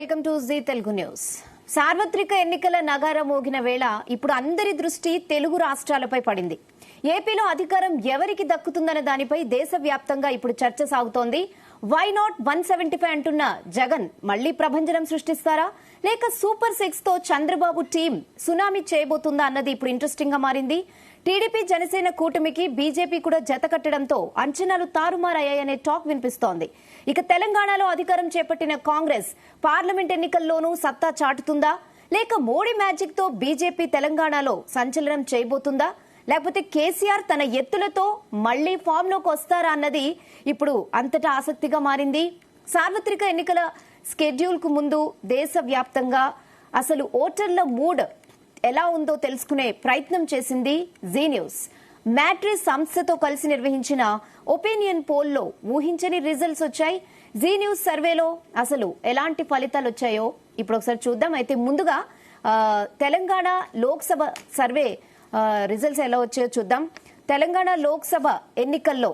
Welcome to Zee Telugu news. సార్వత్రిక ఎన్నికల నగారా మోగిన వేళ ఇప్పుడు అందరి దృష్టి తెలుగు రాష్ట్రాలపై పడింది. ఏపీలో అధికారం ఎవరికి దక్కుతుందన్న దానిపై దేశవ్యాప్తంగా ఇప్పుడు చర్చ సాగుతోంది. వై నాట్ 175 అంటున్న జగన్ మళ్లీ ప్రభంజనం సృష్టిస్తారా, లేక సూపర్ 6 తో చంద్రబాబు టీం సునామీ చేయబోతుందా అన్నది ఇప్పుడు ఇంట్రెస్టింగ్ గా మారింది. టీడీపీ జనసేన కూటమికి బీజేపీ కూడా జత కట్టడంతో అంచనాలు తారుమారయ్యాయనే టాక్ వినిపిస్తోంది. ఇక తెలంగాణలో అధికారం చేపట్టిన కాంగ్రెస్ పార్లమెంట్ ఎన్నికల్లోనూ సత్తా చాటుతుందా, లేక మోడీ మ్యాజిక్ తో బీజేపీ తెలంగాణలో సంచలనం చేయబోతుందా, లేకపోతే కేసీఆర్ తన ఎత్తులతో మళ్లీ ఫామ్ లోకి వస్తారా అన్నది ఇప్పుడు అంతటా ఆసక్తిగా మారింది. సార్వత్రిక ఎన్నికల స్కెడ్యూల్ కు ముందు దేశవ్యాప్తంగా అసలు ఓటర్ల మూడ్ ఎలా ఉందో తెలుసుకునే ప్రయత్నం చేసింది జీ న్యూస్. మ్యాట్రిక్స్ సంస్థతో కలిసి నిర్వహించిన ఒపీనియన్ పోల్లో ఊహించని రిజల్ట్స్ వచ్చాయి. జీ న్యూస్ సర్వేలో అసలు ఎలాంటి ఫలితాలు వచ్చాయో ఇప్పుడు ఒకసారి చూద్దాం. అయితే ముందుగా తెలంగాణ లోక్సభ సర్వే రిజల్ట్స్ ఎలా వచ్చాయో చూద్దాం. తెలంగాణ లోక్సభ ఎన్నికల్లో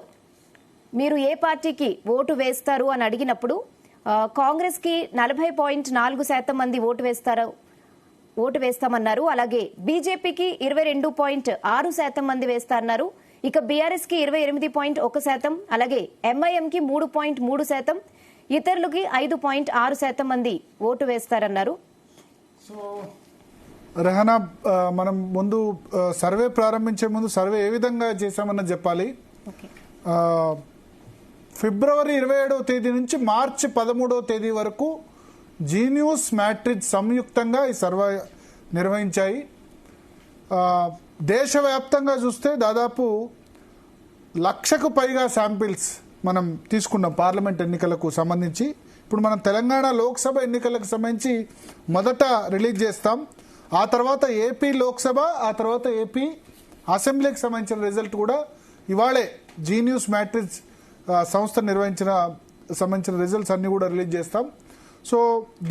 మీరు ఏ పార్టీకి ఓటు వేస్తారు అని అడిగినప్పుడు కాంగ్రెస్ కి 40.4% మంది ఓటు వేస్తామన్నారు. అలాగే బీజేపీకి 22.6% మంది వేస్తారన్నారు. ఇక బీఆర్ఎస్ కి 28.1%, అలాగే ఎంఐఎం కి 3.3%, ఇతరులకి 5.6% మంది ఓటు వేస్తారన్నారు. సో రెహానా, మనం ముందు సర్వే ప్రారంభించే ముందు సర్వే ఏ విధంగా చేశామన్నది చెప్పాలి. ఫిబ్రవరి 27వ తేదీ నుంచి మార్చి 13వ తేదీ వరకు జీ న్యూస్, మ్యాట్రిక్స్ సంయుక్తంగా ఈ సర్వే నిర్వహించాయి. దేశవ్యాప్తంగా చూస్తే దాదాపు 1,00,000కు పైగా శాంపిల్స్ మనం తీసుకున్నాం పార్లమెంట్ ఎన్నికలకు సంబంధించి. ఇప్పుడు మనం తెలంగాణ లోక్సభ ఎన్నికలకు సంబంధించి మొదట రిలీజ్ చేస్తాం. ఆ తర్వాత ఏపీ లోక్సభ, ఆ తర్వాత ఏపీ అసెంబ్లీకి సంబంధించిన రిజల్ట్ కూడా ఇవాళే జీ న్యూస్, మ్యాట్రిక్స్ సంస్థ సంబంధించిన రిజల్ట్స్ అన్ని కూడా రిలీజ్ చేస్తాం. సో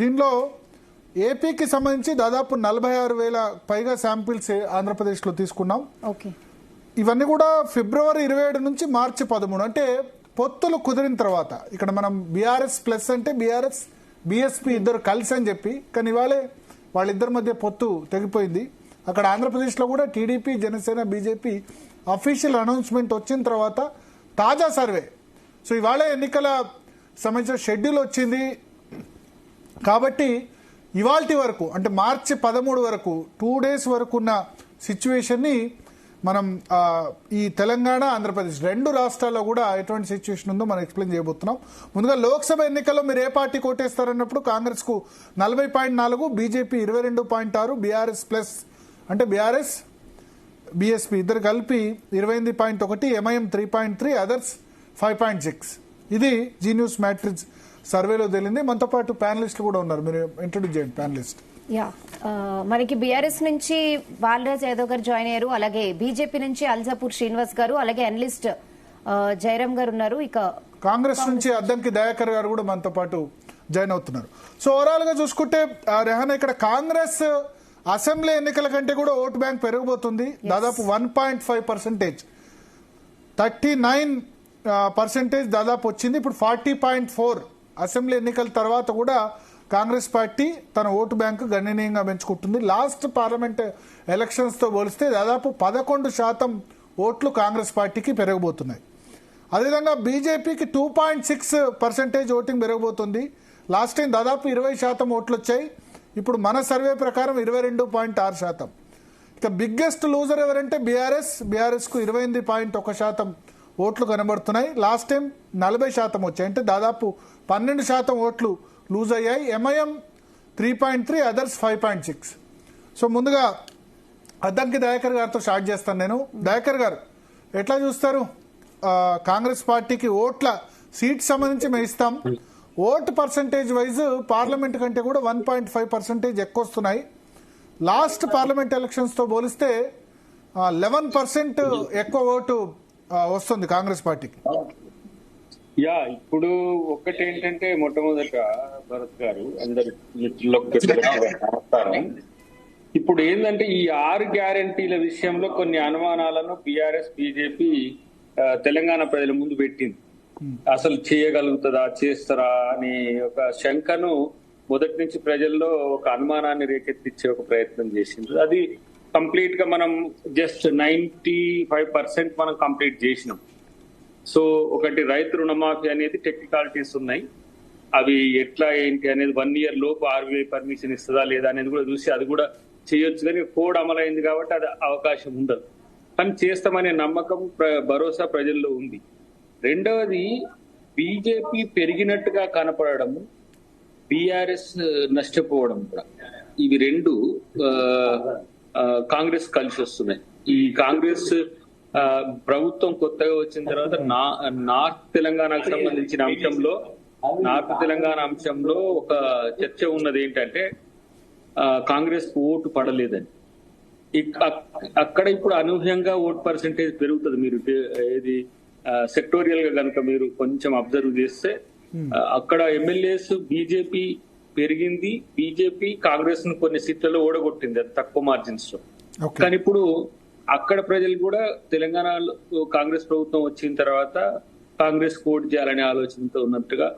దీనిలో ఏపీకి సంబంధించి దాదాపు 46,000 పైగా శాంపిల్స్ ఆంధ్రప్రదేశ్లో తీసుకున్నాం. ఇవన్నీ కూడా ఫిబ్రవరి 27 నుంచి మార్చి 13, అంటే పొత్తులు కుదిరిన తర్వాత. ఇక్కడ మనం బీఆర్ఎస్ ప్లస్ అంటే బీఆర్ఎస్, బీఎస్పీ ఇద్దరు కలిసి అని చెప్పి, కానీ ఇవాళే వాళ్ళిద్దరి మధ్య పొత్తు తెగిపోయింది. అక్కడ ఆంధ్రప్రదేశ్లో కూడా TDP, Janasena, BJP official announcement వచ్చిన తర్వాత తాజా సర్వే. సో ఇవాళ ఎన్నికల సంబంధించిన షెడ్యూల్ వచ్చింది కాబట్టి ఇవాల్టి వరకు అంటే మార్చి 13 వరకు 2 days వరకు ఉన్న సిచ్యువేషన్ని మనం ఈ తెలంగాణ, ఆంధ్రప్రదేశ్ రెండు రాష్ట్రాల్లో కూడా ఎటువంటి సిచ్యువేషన్ ఉందో మనం ఎక్స్ప్లెయిన్ చేయబోతున్నాం. ముందుగా లోక్సభ ఎన్నికల్లో మీరు ఏ పార్టీ కోటేస్తారన్నప్పుడు కాంగ్రెస్ కు 40.4, బీజేపీ 22.6, బీఆర్ఎస్ ప్లస్ అంటే బీఆర్ఎస్, బీఎస్పీ ఇద్దరు కలిపి 28.1, ఎంఐఎం 3.3, అదర్స్ 5.6. ఇది జీ న్యూస్, మ్యాట్రిక్స్ సర్వేలో తేలింది. మనతో పాటు ప్యానలిస్టులు కూడా ఉన్నారు, మీరు ఇంట్రొడ్యూస్ చేయండి ప్యానలిస్ట్. మనకి బీఆర్ఎస్ నుంచి బాలరాజ్ యాదవ్ గారు జాయిన్ అయ్యారు, అలాగే బీజేపీ నుంచి అల్జాపూర్ శ్రీనివాస్ గారు, అలాగే అనలిస్ట్ జయరాం గారు ఉన్నారు. ఇక కాంగ్రెస్ నుంచి అద్దంకి దయాకర్ గారు కూడా మనతో పాటు జాయిన్ అవుతున్నారు. సో ఓవరాల్ గా చూసుకుంటే రెహానా, ఇక్కడ కాంగ్రెస్ అసెంబ్లీ ఎన్నికల కంటే కూడా ఓటు బ్యాంక్ పెరిగిపోతుంది. దాదాపు 1.5%, 39% దాదాపు వచ్చింది. ఇప్పుడు 40.4. అసెంబ్లీ ఎన్నికల తర్వాత కూడా కాంగ్రెస్ పార్టీ తన ఓటు బ్యాంకు గణనీయంగా పెంచుకుంటుంది. లాస్ట్ పార్లమెంట్ ఎలక్షన్స్ తో పోలిస్తే దాదాపు 11% ఓట్లు కాంగ్రెస్ పార్టీకి పెరగబోతున్నాయి. అదేవిధంగా బీజేపీకి 2.6% ఓటింగ్ పెరగబోతుంది. లాస్ట్ టైం దాదాపు 20% ఓట్లు వచ్చాయి. ఇప్పుడు మన సర్వే ప్రకారం 22.6%. ఇక బిగ్గెస్ట్ లూజర్ ఎవరంటే బీఆర్ఎస్ కు 28.1% ఓట్లు కనబడుతున్నాయి. లాస్ట్ టైం 40% వచ్చాయి, అంటే దాదాపు 12% ఓట్లు లూజ్ అయ్యాయి. MIM 3.3, others 5.6. సో ముందుగా అద్దంకి దయాకర్ గారితో స్టార్ట్ చేస్తాను నేను. దయాకర్ గారు, ఎట్లా చూస్తారు? కాంగ్రెస్ పార్టీకి ఓట్ల సీట్ సంబంధించి మేము ఇస్తాం, ఓటు పర్సంటేజ్ వైజ్ పార్లమెంట్ కంటే కూడా 1.5% ఎక్కువ వస్తున్నాయి. లాస్ట్ పార్లమెంట్ ఎలక్షన్స్ తో పోలిస్తే 11% ఎక్కువ ఓటు వస్తుంది కాంగ్రెస్ పార్టీకి. ఇప్పుడు ఒకటి ఏంటంటే, మొట్టమొదట భరత్ గారు, అందరు మిత్రులకు నమస్కారం. ఇప్పుడు ఏంటంటే ఈ 6 గ్యారంటీల విషయంలో కొన్ని అనుమానాలను బీఆర్ఎస్, బీజేపీ తెలంగాణ ప్రజల ముందు పెట్టింది. అసలు చేయగలుగుతుందా, చేస్తారా అని ఒక శంకను మొదటి నుంచి ప్రజల్లో ఒక అనుమానాన్ని రేకెత్తించే ఒక ప్రయత్నం చేసింది. అది కంప్లీట్ గా మనం జస్ట్ 95% మనం కంప్లీట్ చేసినాం. సో ఒకటి రైతు రుణమాఫీ అనేది టెక్నికాలిటీస్ ఉన్నాయి, అవి ఎట్లా ఏంటి అనేది 1 year లోపు RBI పర్మిషన్ ఇస్తుందా లేదా అనేది కూడా చూసి అది కూడా చేయొచ్చు. కానీ కోడ్ అమలైంది కాబట్టి అది అవకాశం ఉండదు. కానీ చేస్తామనే నమ్మకం భరోసా ప్రజల్లో ఉంది. రెండవది బీజేపీ పెరిగినట్టుగా కనపడము, బీఆర్ఎస్ నష్టపోవడం కూడా, ఇవి రెండు కాంగ్రెస్ కలిసి వస్తున్నాయి. ఈ కాంగ్రెస్ ప్రభుత్వం కొత్తగా వచ్చిన తర్వాత నార్త్ తెలంగాణకు సంబంధించిన అంశంలో ఒక చర్చ ఉన్నది ఏంటంటే కాంగ్రెస్ ఓటు పడలేదని. అక్కడ ఇప్పుడు అనూహ్యంగా ఓట్ పర్సెంటేజ్ పెరుగుతుంది. మీరు ఏది సెక్టోరియల్ గా కనుక మీరు కొంచెం అబ్జర్వ్ చేస్తే అక్కడ ఎమ్మెల్యేస్ బీజేపీ పెరిగింది, బీజేపీ కాంగ్రెస్ ను కొన్ని సీట్లలో ఓడగొట్టింది, అది తక్కువ మార్జిన్స్ లో. కానీ ఇప్పుడు అక్కడ ప్రజలు కూడా తెలంగాణలో కాంగ్రెస్ ప్రభుత్వం వచ్చిన తర్వాత కాంగ్రెస్ ఓటు చేయాలనే ఆలోచనతో ఉన్నట్టుగా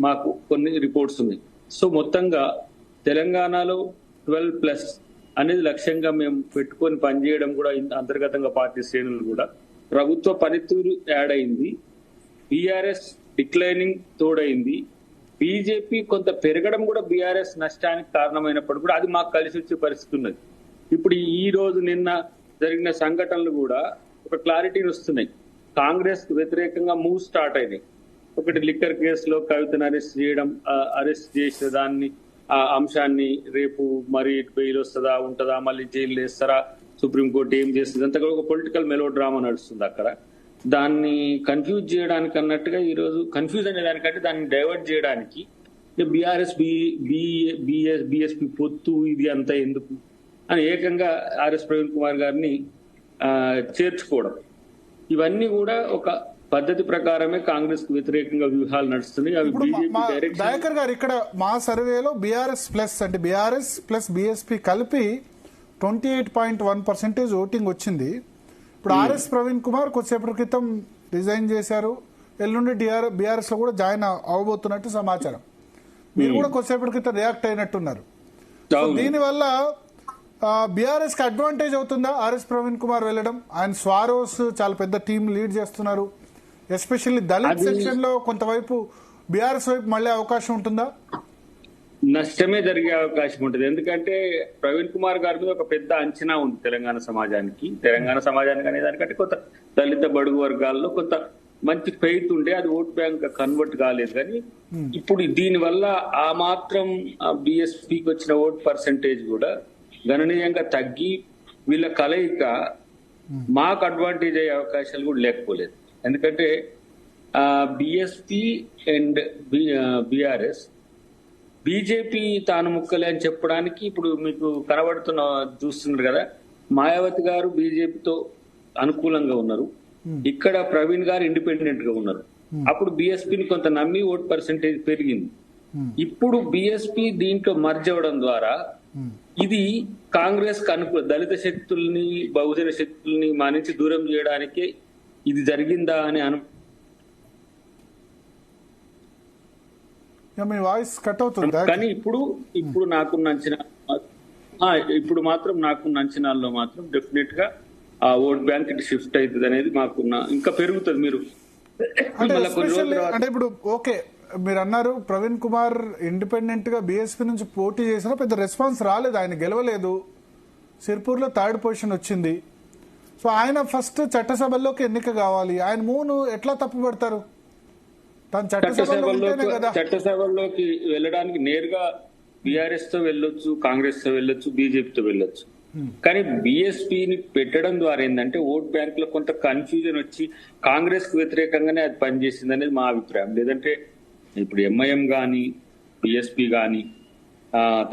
మాకు కొన్ని రిపోర్ట్స్ ఉన్నాయి. సో మొత్తంగా తెలంగాణలో 12+ అనేది లక్ష్యంగా మేము పెట్టుకొని పనిచేయడం కూడా అంతర్గతంగా పార్టీ శ్రేణులు కూడా ప్రభుత్వ పనితీరు యాడ్ అయింది, బీఆర్ఎస్ డిక్లైనింగ్ తోడైంది, బీజేపీ కొంత పెరగడం కూడా బీఆర్ఎస్ నష్టానికి కారణమైనప్పుడు కూడా అది మాకు కలిసి వచ్చే పరిస్థితి ఉన్నది. ఇప్పుడు ఈ రోజు నిన్న జరిగిన సంఘటనలు కూడా ఒక క్లారిటీని వస్తున్నాయి. కాంగ్రెస్ కు వ్యతిరేకంగా మూవ్ స్టార్ట్ అయినాయి. ఒకటి లిక్కర్ కేసులో కవితను అరెస్ట్ చేసిన దాన్ని ఆ అంశాన్ని రేపు మరి బెయిల్ వస్తుందా ఉంటుందా, మళ్ళీ జైలు వేస్తారా, సుప్రీంకోర్టు ఏం చేస్తుంది, అంతా కూడా ఒక పొలిటికల్ మెలో డ్రామా నడుస్తుంది అక్కడ. దాన్ని కన్ఫ్యూజ్ చేయడానికి అన్నట్టుగా ఈ రోజు కన్ఫ్యూజ్ అనే దానికంటే దాన్ని డైవర్ట్ చేయడానికి బీఆర్ఎస్ బీఎస్పీ పొత్తు ఇది అంతా ఎందుకు అని ఏకంగా ఆర్ఎస్ ప్రవీణ్ కుమార్ గారిని చేర్చుకోవడం, ఇవన్నీ కూడా ఒక పద్ధతి ప్రకారమే కాంగ్రెస్ కు వ్యతిరేకంగా వ్యూహాలు నడుస్తున్నాయి. అవి బీజేపీ దయాకర్ గారు ఇక్కడ మా సర్వేలో బీఆర్ఎస్+ అంటే బీఆర్ఎస్+ బీఎస్పీ కలిపి 28.1% ఓటింగ్ వచ్చింది. ఇప్పుడు ఆర్ఎస్ ప్రవీణ్ కుమార్ కొద్దిసేపటి క్రితం రిజైన్ చేశారు, ఎల్లుండి బీఆర్ఎస్ లో కూడా జాయిన్ అవబోతున్నట్టు సమాచారం. మీరు కూడా కొద్దిసేపటి క్రితం రియాక్ట్ అయినట్టున్నారు. దీనివల్ల బీఆర్ఎస్ కి అడ్వాంటేజ్ అవుతుందా ఆర్ఎస్ ప్రవీణ్ కుమార్ వెళ్ళడం? ఆయన స్వారోస్ చాలా పెద్ద టీం లీడ్ చేస్తున్నారు, ఎస్పెషల్లీ దళిత్ సెక్షన్ లో కొంతవైపు బీఆర్ఎస్ వైపు మళ్ళీ అవకాశం ఉంటుందా? నష్టమే జరిగే అవకాశం ఉంటుంది. ఎందుకంటే ప్రవీణ్ కుమార్ గారి మీద ఒక పెద్ద అంచనా ఉంది తెలంగాణ సమాజానికి అనే దానికంటే కొంత దళిత బడుగు వర్గాల్లో కొంత మంచి ఫెయిత్ ఉండే అది ఓట్ బ్యాంక్ కన్వర్ట్ కాలేదు. కానీ ఇప్పుడు దీని వల్ల ఆ మాత్రం బీఎస్పీకి వచ్చిన ఓట్ పర్సెంటేజ్ కూడా గణనీయంగా తగ్గి వీళ్ళ కలయిక మాకు అడ్వాంటేజ్ అయ్యే అవకాశాలు కూడా లేకపోలేదు. ఎందుకంటే బీఎస్పీ అండ్ బీఆర్ఎస్ బీజేపీ తాను ముక్కలే అని చెప్పడానికి ఇప్పుడు మీకు చూస్తున్నారు కదా, మాయావతి గారు బీజేపీతో అనుకూలంగా ఉన్నారు, ఇక్కడ ప్రవీణ్ గారు ఇండిపెండెంట్ గా ఉన్నారు. అప్పుడు బీఎస్పీని కొంత నమ్మి ఓట్ పర్సెంటేజ్ పెరిగింది. ఇప్పుడు బీఎస్పీ దీంట్లో మర్జ్ అవ్వడం ద్వారా ఇది కాంగ్రెస్ కు దళిత శక్తుల్ని బహుజన శక్తుల్ని మానించి దూరం చేయడానికే ఇది జరిగిందా అని మీ వాయిస్ కట్ అవుతుంది. కానీ ఇప్పుడు నాకున్న అంచనా, ఇప్పుడు మాత్రం నాకున్న అంచనాల్లో మాత్రం డెఫినెట్ గా ఆ ఓట్ బ్యాంక్ ఇటు షిఫ్ట్ అవుతుంది అనేది మాకున్న, ఇంకా పెరుగుతుంది. మీరు అంటే ఇప్పుడు ఓకే మీరు అన్నారు ప్రవీణ్ కుమార్ ఇండిపెండెంట్ గా బీఎస్పీ నుంచి పోటీ చేసినా పెద్ద రెస్పాన్స్ రాలేదు, ఆయన గెలవలేదు, సిర్పూర్ లో 3rd పొజిషన్ వచ్చింది. సో ఆయన ఫస్ట్ చట్టసభల్లోకి ఎన్నిక కావాలి, ఆయన మూను ఎట్లా తప్పుపడతారు? చట్టసభల్లోకి వెళ్ళడానికి నేరుగా బీఆర్ఎస్ తో వెళ్ళొచ్చు, కాంగ్రెస్ తో వెళ్ళొచ్చు, బీజేపీతో వెళ్ళొచ్చు. కానీ బీఎస్పీని పెట్టడం ద్వారా ఏంటంటే ఓట్ బ్యాంక్ లో కొంత కన్ఫ్యూజన్ వచ్చి కాంగ్రెస్ కు వ్యతిరేకంగానే అది పనిచేసింది అనేది మా అభిప్రాయం. లేదంటే ఇప్పుడు ఎంఐఎం గాని బీఎస్పీ గాని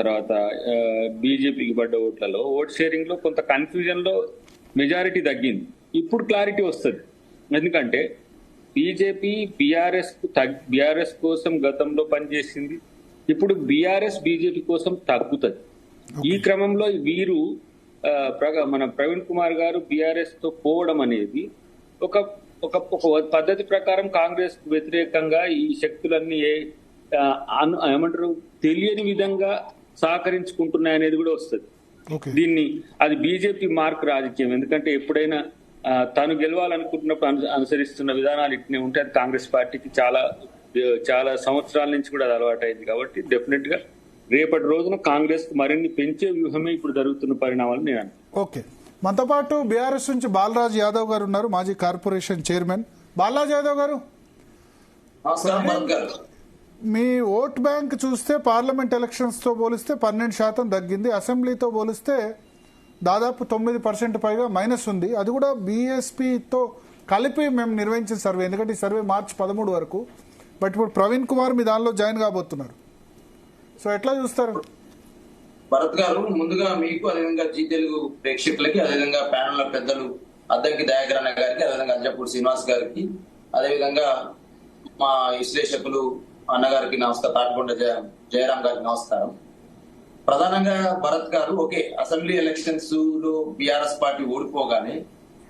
తర్వాత బీజేపీకి పడ్డ ఓట్లలో ఓట్ షేరింగ్ లో కొంత కన్ఫ్యూజన్ లో మెజారిటీ తగ్గింది. ఇప్పుడు క్లారిటీ వస్తుంది. ఎందుకంటే బీజేపీ బీఆర్ఎస్ కోసం గతంలో పనిచేసింది, ఇప్పుడు బీఆర్ఎస్ బీజేపీ కోసం తగ్గుతుంది. ఈ క్రమంలో వీరు మన ప్రవీణ్ కుమార్ గారు బీఆర్ఎస్ తో పోవడం అనేది ఒక పద్ధతి ప్రకారం కాంగ్రెస్ కు వ్యతిరేకంగా ఈ శక్తులన్నీ ఏమంటారు తెలియని విధంగా సహకరించుకుంటున్నాయనేది కూడా వస్తుంది. ఓకే. దీన్ని అది బీజేపీ మార్క్ రాజకీయం. ఎందుకంటే ఎప్పుడైనా తాను గెలవాలనుకుంటున్నప్పుడు అనుసరిస్తున్న విధానాలు ఇట్నే ఉంటే అది కాంగ్రెస్ పార్టీకి చాలా సంవత్సరాల నుంచి కూడా అది అలవాటైంది. కాబట్టి డెఫినెట్ గా రేపటి రోజున కాంగ్రెస్ మరిన్ని పెంచే వ్యూహమే ఇప్పుడు జరుగుతున్న పరిణామాలు నేను అనుకుంటున్నాను. ఓకే. మనతో పాటు బీఆర్ఎస్ నుంచి బాలరాజ్ యాదవ్ గారు ఉన్నారు, మాజీ కార్పొరేషన్ చైర్మన్. బాలరాజ్ యాదవ్ గారు, మీ ఓట్ బ్యాంక్ చూస్తే పార్లమెంట్ ఎలక్షన్స్ తో పోలిస్తే 12% తగ్గింది, అసెంబ్లీతో పోలిస్తే దాదాపు 9% పైగా మైనస్ ఉంది. అది కూడా బీఎస్పీతో కలిపి మేము నిర్వహించిన సర్వే, ఎందుకంటే ఈ సర్వే మార్చి 13 వరకు. బట్ ఇప్పుడు ప్రవీణ్ కుమార్ మీ దానిలో జాయిన్ కాబోతున్నారు. సో ఎట్లా చూస్తారు? భరత్ గారు, ముందుగా మీకు అదేవిధంగా జీ తెలుగు ప్రేక్షకులకి, అదేవిధంగా ప్యానెల్ పెద్దలు అద్దంకి దయాకరణ గారికి, అదేవిధంగా అంజపూడి శ్రీనివాస్ గారికి, అదేవిధంగా మా విశ్లేషకులు అన్నగారికి నమస్కారం, తాటికొండ జయరాం గారికి నమస్కారం. ప్రధానంగా భరత్ గారు, ఓకే, అసెంబ్లీ ఎలక్షన్స్ లో బీఆర్ఎస్ పార్టీ ఓడిపోగానే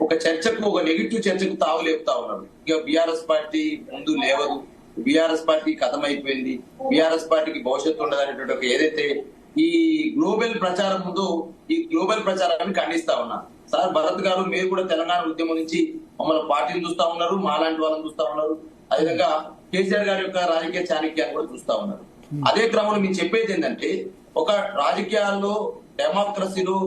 ఒక చర్చకు, ఒక నెగిటివ్ చర్చకు తావు లేపుతా ఉన్నారు. ఇక బీఆర్ఎస్ పార్టీ ముందు లేవదు, బీఆర్ఎస్ పార్టీ కథమైపోయింది, బీఆర్ఎస్ పార్టీకి భవిష్యత్తు ఉండదనేటువంటి ఒక ఏదైతే ఈ గ్లోబల్ ప్రచారం ఉందో, ఈ గ్లోబల్ ప్రచారాన్ని ఖండిస్తా ఉన్నా. సార్ భరత్ గారు, మీరు కూడా తెలంగాణ ఉద్యమం నుంచి మమ్మల్ని పార్టీని చూస్తా ఉన్నారు, మాలాంటి వాళ్ళని చూస్తా ఉన్నారు, అదేవిధంగా కేసీఆర్ గారి యొక్క రాజకీయ చాణక్యాన్ని కూడా చూస్తా ఉన్నారు. అదే క్రమంలో మీరు చెప్పేది ఏంటంటే, ఒక రాజకీయాల్లో, డెమోక్రసీలో,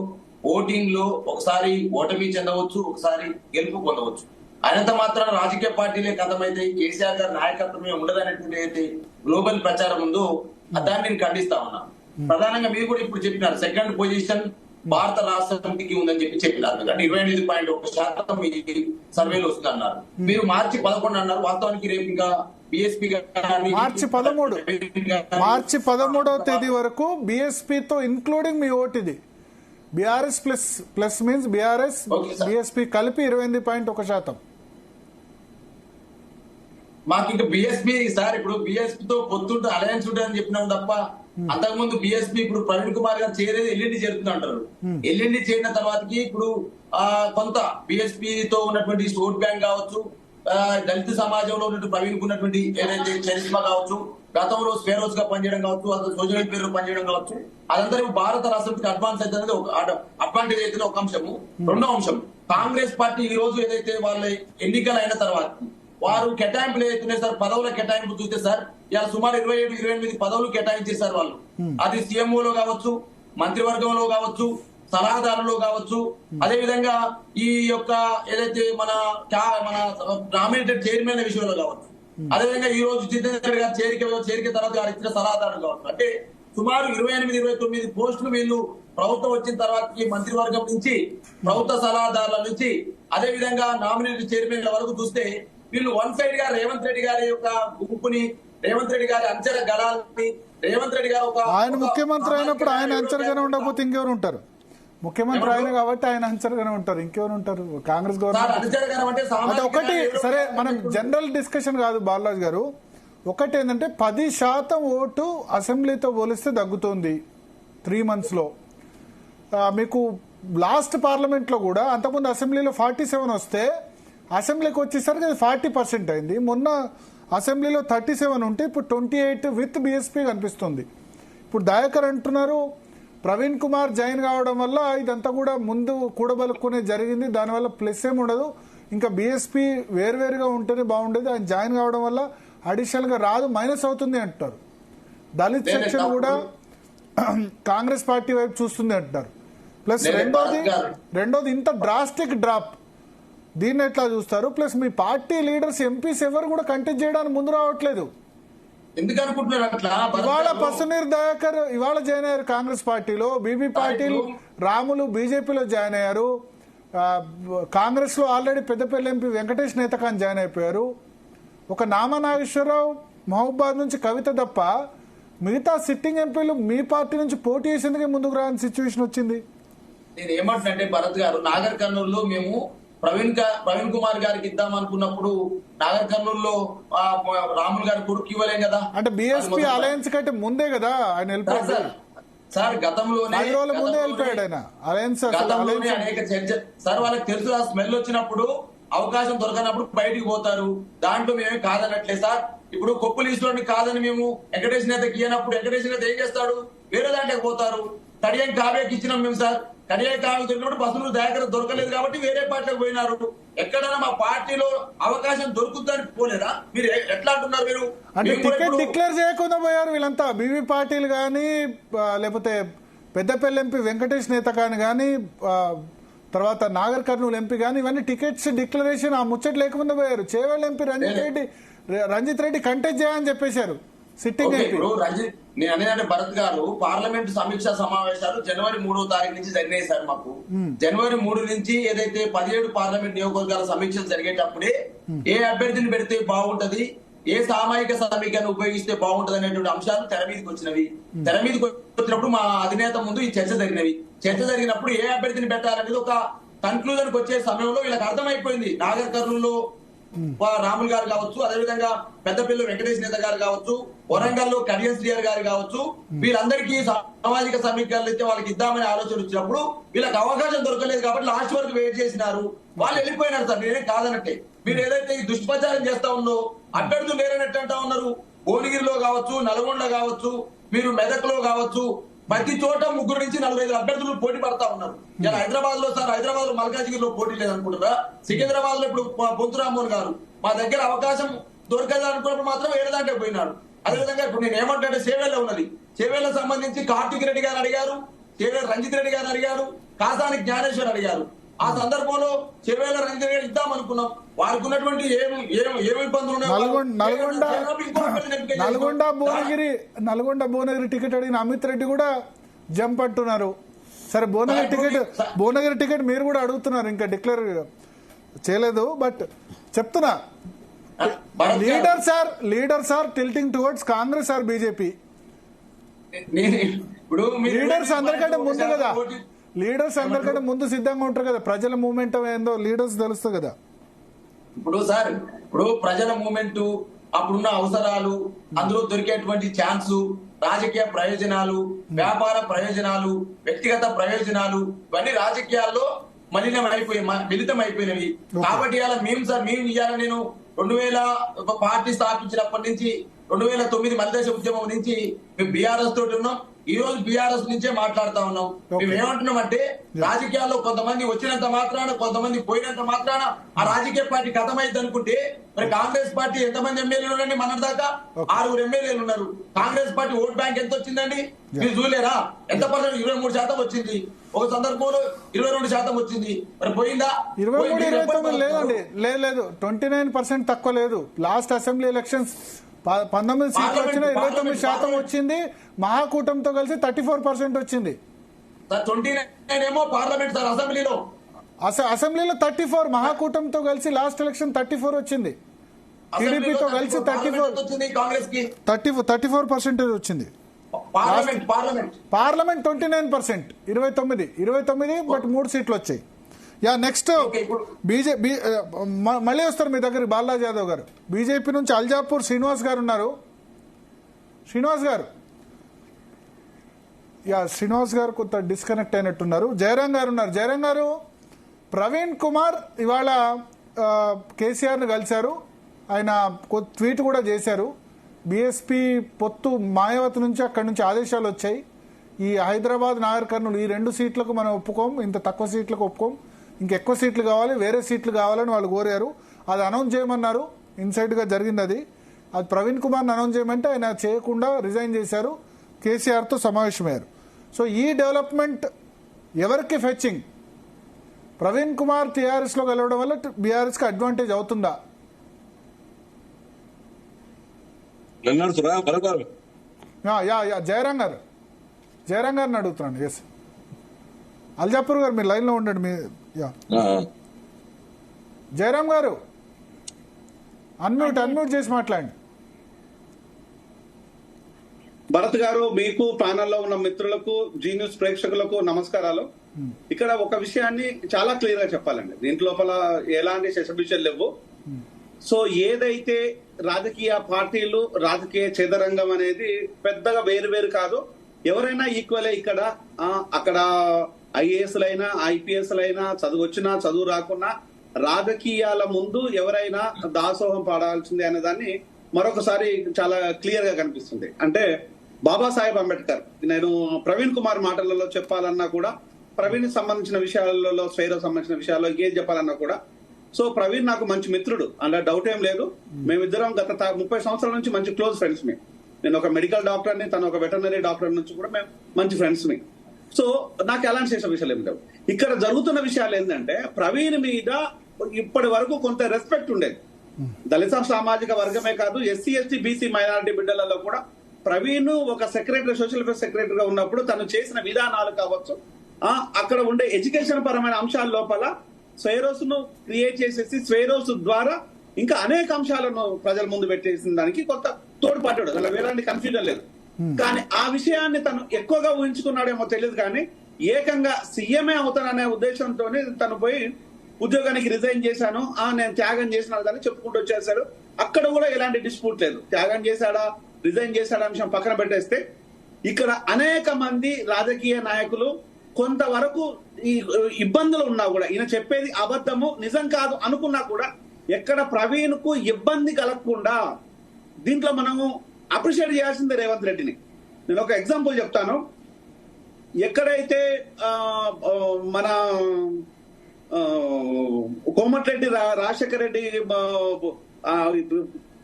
ఓటింగ్ లో ఒకసారి ఓటమి చెందవచ్చు, ఒకసారి గెలుపు పొందవచ్చు. అయినంత మాత్రం రాజకీయ పార్టీలే కథమైతే కేసీఆర్ గారి నాయకత్వమే ఉండదనేటువంటి అయితే గ్లోబల్ ప్రచారం ఉందో దాన్ని నేను ఖండిస్తా ఉన్నా. ప్రధానంగా మీరు కూడా ఇప్పుడు చెప్పినారు, సెకండ్ పొజిషన్ భారత రాష్ట్ర సమితికి ఉందని చెప్పినారు. అంటే 28.1% మీ సర్వేలో వస్తుంది అన్నారు. మీరు మార్చి 11 అన్నారు. వాస్తవానికి రేపు ఇంకా బీఎస్పీ మార్చి 13వ తేదీ వరకు బీఎస్పీతో ఇంక్లూడింగ్ మీ ఓటు ఇది. BRS plus means BRS BSP కలిపి 28.1%. మాకు ఇంకా బీఎస్పీ సార్, ఇప్పుడు బీఎస్పీ తో పొత్తుంటే అలయన్స్ ఉంటుందని చెప్పినాం తప్ప, అంతకుముందు బీఎస్పీ ఇప్పుడు ప్రవీణ్ కుమార్ గారు చేరేది ఎల్లుండి చేరుతుందంటారు. ఎల్లుండి చేరిన తర్వాతకి ఇప్పుడు కొంత బీఎస్పీతో ఉన్నటువంటి ఓట్ బ్యాంక్ కావచ్చు, దళిత సమాజంలో ఉన్నటువంటి ప్రవీణ్ కు ఉన్నటువంటి ఏదైతే చరిష్మా కావచ్చు, గతంలో స్పేరోస్ గా పనిచేయడం కావచ్చు, అసలు సోషల్ పేరు పనిచేయడం కావచ్చు, అదంతా భారత రాష్ట్రానికి అడ్వాన్స్ అయితే అడ్వాంటేజ్ అయితే ఒక అంశము. రెండో అంశం, కాంగ్రెస్ పార్టీ ఈ రోజు ఏదైతే వాళ్ళ ఎన్నికలు అయిన తర్వాత వారు కేటాయింపులు ఏదైతున్నాయి సార్, పదవుల కేటాయింపు చూస్తే సార్, ఇలా సుమారు 27-28 పదవులు కేటాయించేశారు వాళ్ళు. అది సీఎంఓలో కావచ్చు, మంత్రివర్గంలో కావచ్చు, సలహాదారులు కావచ్చు, అదే విధంగా ఈ యొక్క ఏదైతే మన నామినేటెడ్ చైర్మన్ విషయంలో కావచ్చు, అదేవిధంగా ఈ రోజు జితేందర్ గారు చేరిక తర్వాత వారు ఇచ్చిన సలహాదారులు కావచ్చు. అంటే సుమారు 28-29 పోస్టులు వీళ్ళు ప్రభుత్వం వచ్చిన తర్వాత ఈ మంత్రివర్గం నుంచి, ప్రభుత్వ సలహాదారుల నుంచి, అదే విధంగా నామినేటెడ్ చైర్మన్ల వరకు చూస్తే వీళ్ళు వన్ సైడ్ గా రేవంత్ రెడ్డి గారి యొక్క గుంపుని, రేవంత్ రెడ్డి గారి అంచర గలాలని, రేవంత్ రెడ్డి గారు ఆయన ముఖ్యమంత్రి అయినప్పుడు ఆయన అంచరగానే ఉండకపోతే ఇంకెవరు ఉంటారు? ముఖ్యమంత్రి ఆయన కాబట్టి ఆయన అంచరగానే ఉంటారు, ఇంకెవరు ఉంటారు? కాంగ్రెస్ గవర్నమెంట్. ఒకటి సరే, మనం జనరల్ డిస్కషన్ కాదు బాలరాజ్ గారు. ఒకటి ఏంటంటే 10% ఓటు అసెంబ్లీతో పోలిస్తే తగ్గుతోంది 3 months లో. మీకు లాస్ట్ పార్లమెంట్ లో కూడా అంతకుముందు అసెంబ్లీలో 47 వస్తే అసెంబ్లీకి వచ్చేసరికి అది 40% అయింది. మొన్న అసెంబ్లీలో 37 ఉంటే ఇప్పుడు 28 విత్ బీఎస్పీ కనిపిస్తుంది. ఇప్పుడు దయాకర్ అంటున్నారు ప్రవీణ్ కుమార్ జాయిన్ కావడం వల్ల ఇదంతా కూడా ముందు కూడబలుక్కునే జరిగింది, దానివల్ల ప్లస్ ఏమి ఉండదు, ఇంకా బీఎస్పీ వేరువేరుగా ఉంటేనే బాగుండేది, ఆయన జాయిన్ కావడం వల్ల అడిషనల్ గా రాదు, మైనస్ అవుతుంది అంటారు. దళిత్ సెక్షన్ కూడా కాంగ్రెస్ పార్టీ వైపు చూస్తుంది అంటారు. ప్లస్ రెండోది ఇంత డ్రాస్టిక్ డ్రాప్, దీన్ని ఎట్లా చూస్తారు? ప్లస్ మీ పార్టీ లీడర్స్ ఎంపీస్ ఎవరు కూడా కంటెస్ట్ చేయడానికి ముందు రావట్లేదు. ఇవాళ పసునీర్ దయాకర్ ఇవాళ జాయిన్ అయ్యారు కాంగ్రెస్ పార్టీలో, బీబీ పాటిల్ రాములు బీజేపీలో జాయిన్ అయ్యారు, కాంగ్రెస్ లో already Peddapalli MP Venkatesh Netakani join అయిపోయారు. ఒక నామా నాగేశ్వరరావు మహబూబాద్ నుంచి కవిత తప్ప మిగతా సిట్టింగ్ ఎంపీలు మీ పార్టీ నుంచి పోటీ చేసేందుకే ముందుకు రాని సిచ్యువేషన్ వచ్చింది. నేను ఏమంటున్నాంటే భరత్ గారు, నాగర్ కర్నూలులో మేము ప్రవీణ్ కుమార్ గారికి ఇద్దాం అనుకున్నప్పుడు నాగర్ కర్నూలులో రాములు గారి కొడుకు ఇవ్వలేం కదా. అంటే బీఎస్పీ అలయన్స్ కంటే ముందే కదా ఆయన వెళ్ళిపోయాడు సార్. గతంలోనే ముందే వెళ్ళిపోయాడు ఆయన అలయన్స్. అనేక చర్చ సార్, వాళ్ళకి తెలుసు ఆ స్మెల్ వచ్చినప్పుడు, అవకాశం దొరకనప్పుడు బయటికి పోతారు. దాంట్లో మేమే కాదనట్లే సార్. ఇప్పుడు కొప్పులు ఈశ్వరుని కాదని మేము వెంకటేష్ నేతకి ఇయ్యనప్పుడు వెంకటేష్ నేత ఏం చేస్తాడు? వేరే దాంట్లోకి పోతారు. కడియం కావ్యకి ఇచ్చినాం మేము సార్, కడియం కావ్య దొరికినప్పుడు బస్సులు దగ్గర దొరకలేదు కాబట్టి వేరే పార్టీలకు పోయినారు. ఎక్కడైనా మా పార్టీలో అవకాశం దొరుకుతుందని పోలేదా? మీరు ఎట్లా అంటున్నారు? మీరు అంటే టికెట్ డిక్లేర్ చేయకుండా పోయారు వీళ్ళంతా. బీవీ పాటిల్ కానీ లేకపోతే పెద్దపల్లి ఎంపీ వెంకటేష్ నేత కానీ తర్వాత నాగర్ కర్నూలు ఎంపీ కానీ ఇవన్నీ టికెట్స్ డిక్లరేషన్ ఆ ముచ్చట లేకుండా పోయారు. చేవేళ్ళ ఎంపీ రంజిత్ రెడ్డి కంటెస్ట్ చేయని చెప్పేశారు సిట్టింగ్ ఎంపీ. నేను అనేదంటే భరత్ గారు, పార్లమెంట్ సమీక్షా సమావేశాలు జనవరి 3వ తారీఖు నుంచి జరిగినాయి సార్. మాకు జనవరి 3 నుంచి ఏదైతే 17 పార్లమెంట్ నియోజకవర్గాల సమీక్షలు జరిగేటప్పుడే ఏ అభ్యర్థిని పెడితే బాగుంటది, ఏ సామాజిక సమీకరణ ఉపయోగిస్తే బాగుంటది అనేటువంటి అంశాలు తెర మీదకి వచ్చినవి. తెర మీదకి వచ్చినప్పుడు మా అధినేత ముందు ఈ చర్చ జరిగినప్పుడు ఏ అభ్యర్థిని పెట్టాలనేది ఒక కన్క్లూజన్ కి వచ్చే సమయంలో వీళ్ళకి అర్థమైపోయింది. నాగర్ కర్నూలులో రాములు గారు కావచ్చు, అదేవిధంగా పెద్దపల్లి వెంకటేష్ నేత గారు కావచ్చు, వరంగల్లో కడియం శ్రీహర్ గారు కావచ్చు, వీళ్ళందరికీ సామాజిక సమీకరణలు ఇస్తే వాళ్ళకి ఇద్దామనే ఆలోచన వచ్చినప్పుడు వీళ్ళకి అవకాశం దొరకలేదు కాబట్టి లాస్ట్ వరకు వెయిట్ చేసినారు. వాళ్ళు వెళ్ళిపోయినారు సార్, నేనే కాదనట్టే. మీరు ఏదైతే ఈ దుష్ప్రచారం చేస్తా ఉందో అభ్యర్థులు లేరనట్టు అంటా ఉన్నారు. భువనగిరిలో కావచ్చు, నల్గొండ కావచ్చు, మీరు మెదక్లో కావచ్చు, ప్రతి చోట 3 నుంచి 4-5 అభ్యర్థులు పోటీ పడతా ఉన్నారు. ఇలా హైదరాబాద్ లో సార్, హైదరాబాద్ లో మల్కాజిగిరిలో పోటీ లేదనుకుంటారా? సికింద్రాబాద్ లో ఇప్పుడు పొంతు రామ్మోహన్ గారు మా దగ్గర అవకాశం దొరకదు అనుకున్నప్పుడు మాత్రం ఏడదాంటే పోయినాడు. అదేవిధంగా ఇప్పుడు నేను ఏమంటే సేవేళ్ళ ఉన్నది, సేవేళ్ళ సంబంధించి కార్తిక్ రెడ్డి గారు అడిగారు, సేవేళ్ళ రంజిత్ రెడ్డి గారు అడిగారు, కాసాని జ్ఞానేశ్వర్ అడిగారు. ఆ సందర్భంలో చెవేళ్ళ రంజిత్ రెడ్డి ఇద్దాం అనుకున్నాం. వారికి ఉన్నటువంటి ఏమి ఇబ్బందులు నల్గొండ భువనగిరి టికెట్ అడిగిన అమిత్ రెడ్డి కూడా జంప్ అంటున్నారు. సరే భువనగిరి టికెట్ మీరు కూడా అడుగుతున్నారు, ఇంకా డిక్లేర్ చేయలేదు. బట్ చెప్తున్నా, leaders are tilting towards Congress or BJP. Leaders అందరికంటే ముందు కదా, లీడర్స్ అందరికంటే ముందు సిద్ధంగా ఉంటారు కదా. ప్రజల మూవ్మెంట్ ఏందో లీడర్స్ తెలుస్తుంది కదా. ఇప్పుడు ప్రజల మూవ్మెంట్, అప్పుడున్న అవసరాలు, అందులో దొరికేటువంటి ఛాన్స్, రాజకీయ ప్రయోజనాలు, వ్యాపార ప్రయోజనాలు, వ్యక్తిగత ప్రయోజనాలు, ఇవన్నీ రాజకీయాల్లో మిళితం అయిపోయినవి. కాబట్టి ఇవాళ మేము ఇవాళ నేను 2000 పార్టీ స్థాపించినప్పటి నుంచి 2009 మలిదేశ ఉద్యమం నుంచి మేము బీఆర్ఎస్ తోటి ఉన్నాం. ఈ రోజు బీఆర్ఎస్ నుంచే మాట్లాడుతా ఉన్నాం. మేము ఏమంటున్నాం అంటే, రాజకీయాల్లో కొంతమంది వచ్చినంత మాత్రాన, కొంతమంది పోయినంత మాత్రాన ఆ రాజకీయ పార్టీ ఖతమైంది అనుకుంటే, మరి కాంగ్రెస్ పార్టీ ఎంతమంది ఎమ్మెల్యేలు ఉన్నారండి? మన దాకా 6 ఎమ్మెల్యేలు ఉన్నారు. కాంగ్రెస్ పార్టీ ఓట్ బ్యాంక్ ఎంత వచ్చిందండి? మీరు చూడలేరా? ఎంత పర్సెంట్? 23% వచ్చింది. ఒక సందర్భంలో 22% వచ్చింది. మరి పోయిందా? 23-29 లేదండి, లేదు 29% తక్కువ లేదు. లాస్ట్ అసెంబ్లీ ఎలక్షన్స్ 19 సీట్లు వచ్చినా 29% వచ్చింది. మహాకూటమితో కలిసి 34% వచ్చింది. 29 ఏమో పార్లమెంట్ సార్, అసెంబ్లీలో 34, మహాకూటమితో కలిసి లాస్ట్ ఎలక్షన్ 34 వచ్చింది. టీడీపీతో కలిసి 34% వచ్చింది. పార్లమెంట్ 29%, 29 బట్ 3 సీట్లు వచ్చాయి. నెక్స్ట్ బీజేపీ మళ్ళీ వస్తారు మీ దగ్గర బాలరాజ్ యాదవ్ గారు. బీజేపీ నుంచి అల్జాపూర్ శ్రీనివాస్ గారు ఉన్నారు. శ్రీనివాస్ గారు కొంత డిస్కనెక్ట్ అయినట్టున్నారు. జయరాం గారు ఉన్నారు. జయరాం గారు, ప్రవీణ్ కుమార్ ఇవాళ కేసీఆర్ను కలిశారు. ఆయన ట్వీట్ కూడా చేశారు. బీఎస్పీ పొత్తు మాయావతి నుంచి అక్కడి నుంచి ఆదేశాలు వచ్చాయి. ఈ హైదరాబాద్, నాగర్ కర్నూలు ఈ 2 సీట్లకు మనం ఒప్పుకోం, ఇంత తక్కువ సీట్లకు ఒప్పుకోం, ఇంకెక్కువ సీట్లు కావాలి, వేరే సీట్లు కావాలని వాళ్ళు కోరారు. అది అనౌన్స్ చేయమన్నారు. ఇన్సైడ్గా జరిగింది అది. ప్రవీణ్ కుమార్ని అనౌన్స్ చేయమంటే ఆయన చేయకుండా రిజైన్ చేశారు. కేసీఆర్తో సమావేశమయ్యారు. సో ఈ డెవలప్మెంట్ ఎవరికి ఫెచ్చింగ్? ప్రవీణ్ కుమార్ టీఆర్ఎస్లో కలవడం వల్ల బీఆర్ఎస్కి అడ్వాంటేజ్ అవుతుందా? జయరాం గారిని అడుగుతున్నాను. ఎస్, అల్జాపూర్ గారు మీరు లైన్లో ఉండండి. జయరాం గారు అన్మ్యూట్ చేసి మాట్లాడండి. భరత్ గారు, మీకు ప్యానెల్లో ఉన్న మిత్రులకు, జీ న్యూస్ ప్రేక్షకులకు నమస్కారాలు. ఇక్కడ ఒక విషయాన్ని చాలా క్లియర్ గా చెప్పాలండి. దీంట్లోపల ఎలాంటి శశబిషలు లేవు. సో ఏదైతే రాజకీయ పార్టీలు, రాజకీయ చదరంగం అనేది పెద్దగా వేరు కాదు. ఎవరైనా ఈక్వలే. ఇక్కడ అక్కడ ఐఏఎస్లైనా, ఐపీఎస్లైనా, చదువు వచ్చినా చదువు రాకున్నా రాజకీయాల ముందు ఎవరైనా దాసోహం పడాల్సిందే అనే దాన్ని మరొకసారి చాలా క్లియర్ గా కనిపిస్తుంది. అంటే బాబాసాహెబ్ అంబేద్కర్, నేను ప్రవీణ్ కుమార్ మాటలలో చెప్పాలన్నా కూడా, ప్రవీణ్ సంబంధించిన విషయాలలో, స్వేరో సంబంధించిన విషయాల్లో ఏం చెప్పాలన్నా కూడా, సో ప్రవీణ్ నాకు మంచి మిత్రుడు, అందులో డౌట్ ఏం లేదు. మేమిద్దరం గత 30 సంవత్సరాల నుంచి మంచి క్లోజ్ ఫ్రెండ్స్ మీ. నేను ఒక మెడికల్ డాక్టర్ని, తను ఒక వెటర్నరీ డాక్టర్ నుంచి కూడా మేము మంచి ఫ్రెండ్స్ మీ. సో నాకు ఎలాంటి చేసే విషయాలు ఏమి లేవు. ఇక్కడ జరుగుతున్న విషయాలు ఏంటంటే, ప్రవీణ్ మీద ఇప్పటి వరకు కొంత రెస్పెక్ట్ ఉండేది. దళిత సామాజిక వర్గమే కాదు, ఎస్సీ ఎస్టీ బీసీ మైనారిటీ బిడ్డలలో కూడా ప్రవీణ్ ఒక సెక్రటరీ, సోషల్ వెల్ఫేర్ సెక్రటరీగా ఉన్నప్పుడు తను చేసిన విధానాలు కావచ్చు, అక్కడ ఉండే ఎడ్యుకేషన్ పరమైన అంశాల లోపల స్వేరోస్ ను క్రియేట్ చేసేసి స్వేరోస్ ద్వారా ఇంకా అనేక అంశాలను ప్రజల ముందు పెట్టేసిన దానికి కొంత తోడ్పడ్డాడు. అలా వేరే కన్ఫ్యూజన్ లేదు. కానీ ఆ విషయాన్ని తను ఎక్కువగా ఊహించుకున్నాడేమో తెలియదు, కానీ ఏకంగా సీఎంఏ అవుతాననే ఉద్దేశంతో తను పోయి ఉద్యోగానికి రిజైన్ చేశాను, నేను త్యాగం చేసినాను అని చెప్పుకుంటూ వచ్చేసాడు. అక్కడ కూడా ఎలాంటి డిస్ప్యూట్ లేదు. త్యాగం చేశాడా, రిజైన్ చేశాడా అంశం పక్కన పెట్టేస్తే, ఇక్కడ అనేక మంది రాజకీయ నాయకులు కొంతవరకు ఈ ఇబ్బందులు ఉన్నా కూడా, ఈయన చెప్పేది అబద్ధము నిజం కాదు అనుకున్నా కూడా, ఎక్కడ ప్రవీణ్ కు ఇబ్బంది కలగకుండా దీంట్లో మనము అప్రిషియేట్ చేయాల్సింది రేవంత్ రెడ్డిని. నేను ఒక ఎగ్జాంపుల్ చెప్తాను. ఎక్కడైతే మన కోమటిరెడ్డి రాజశేఖర రెడ్డి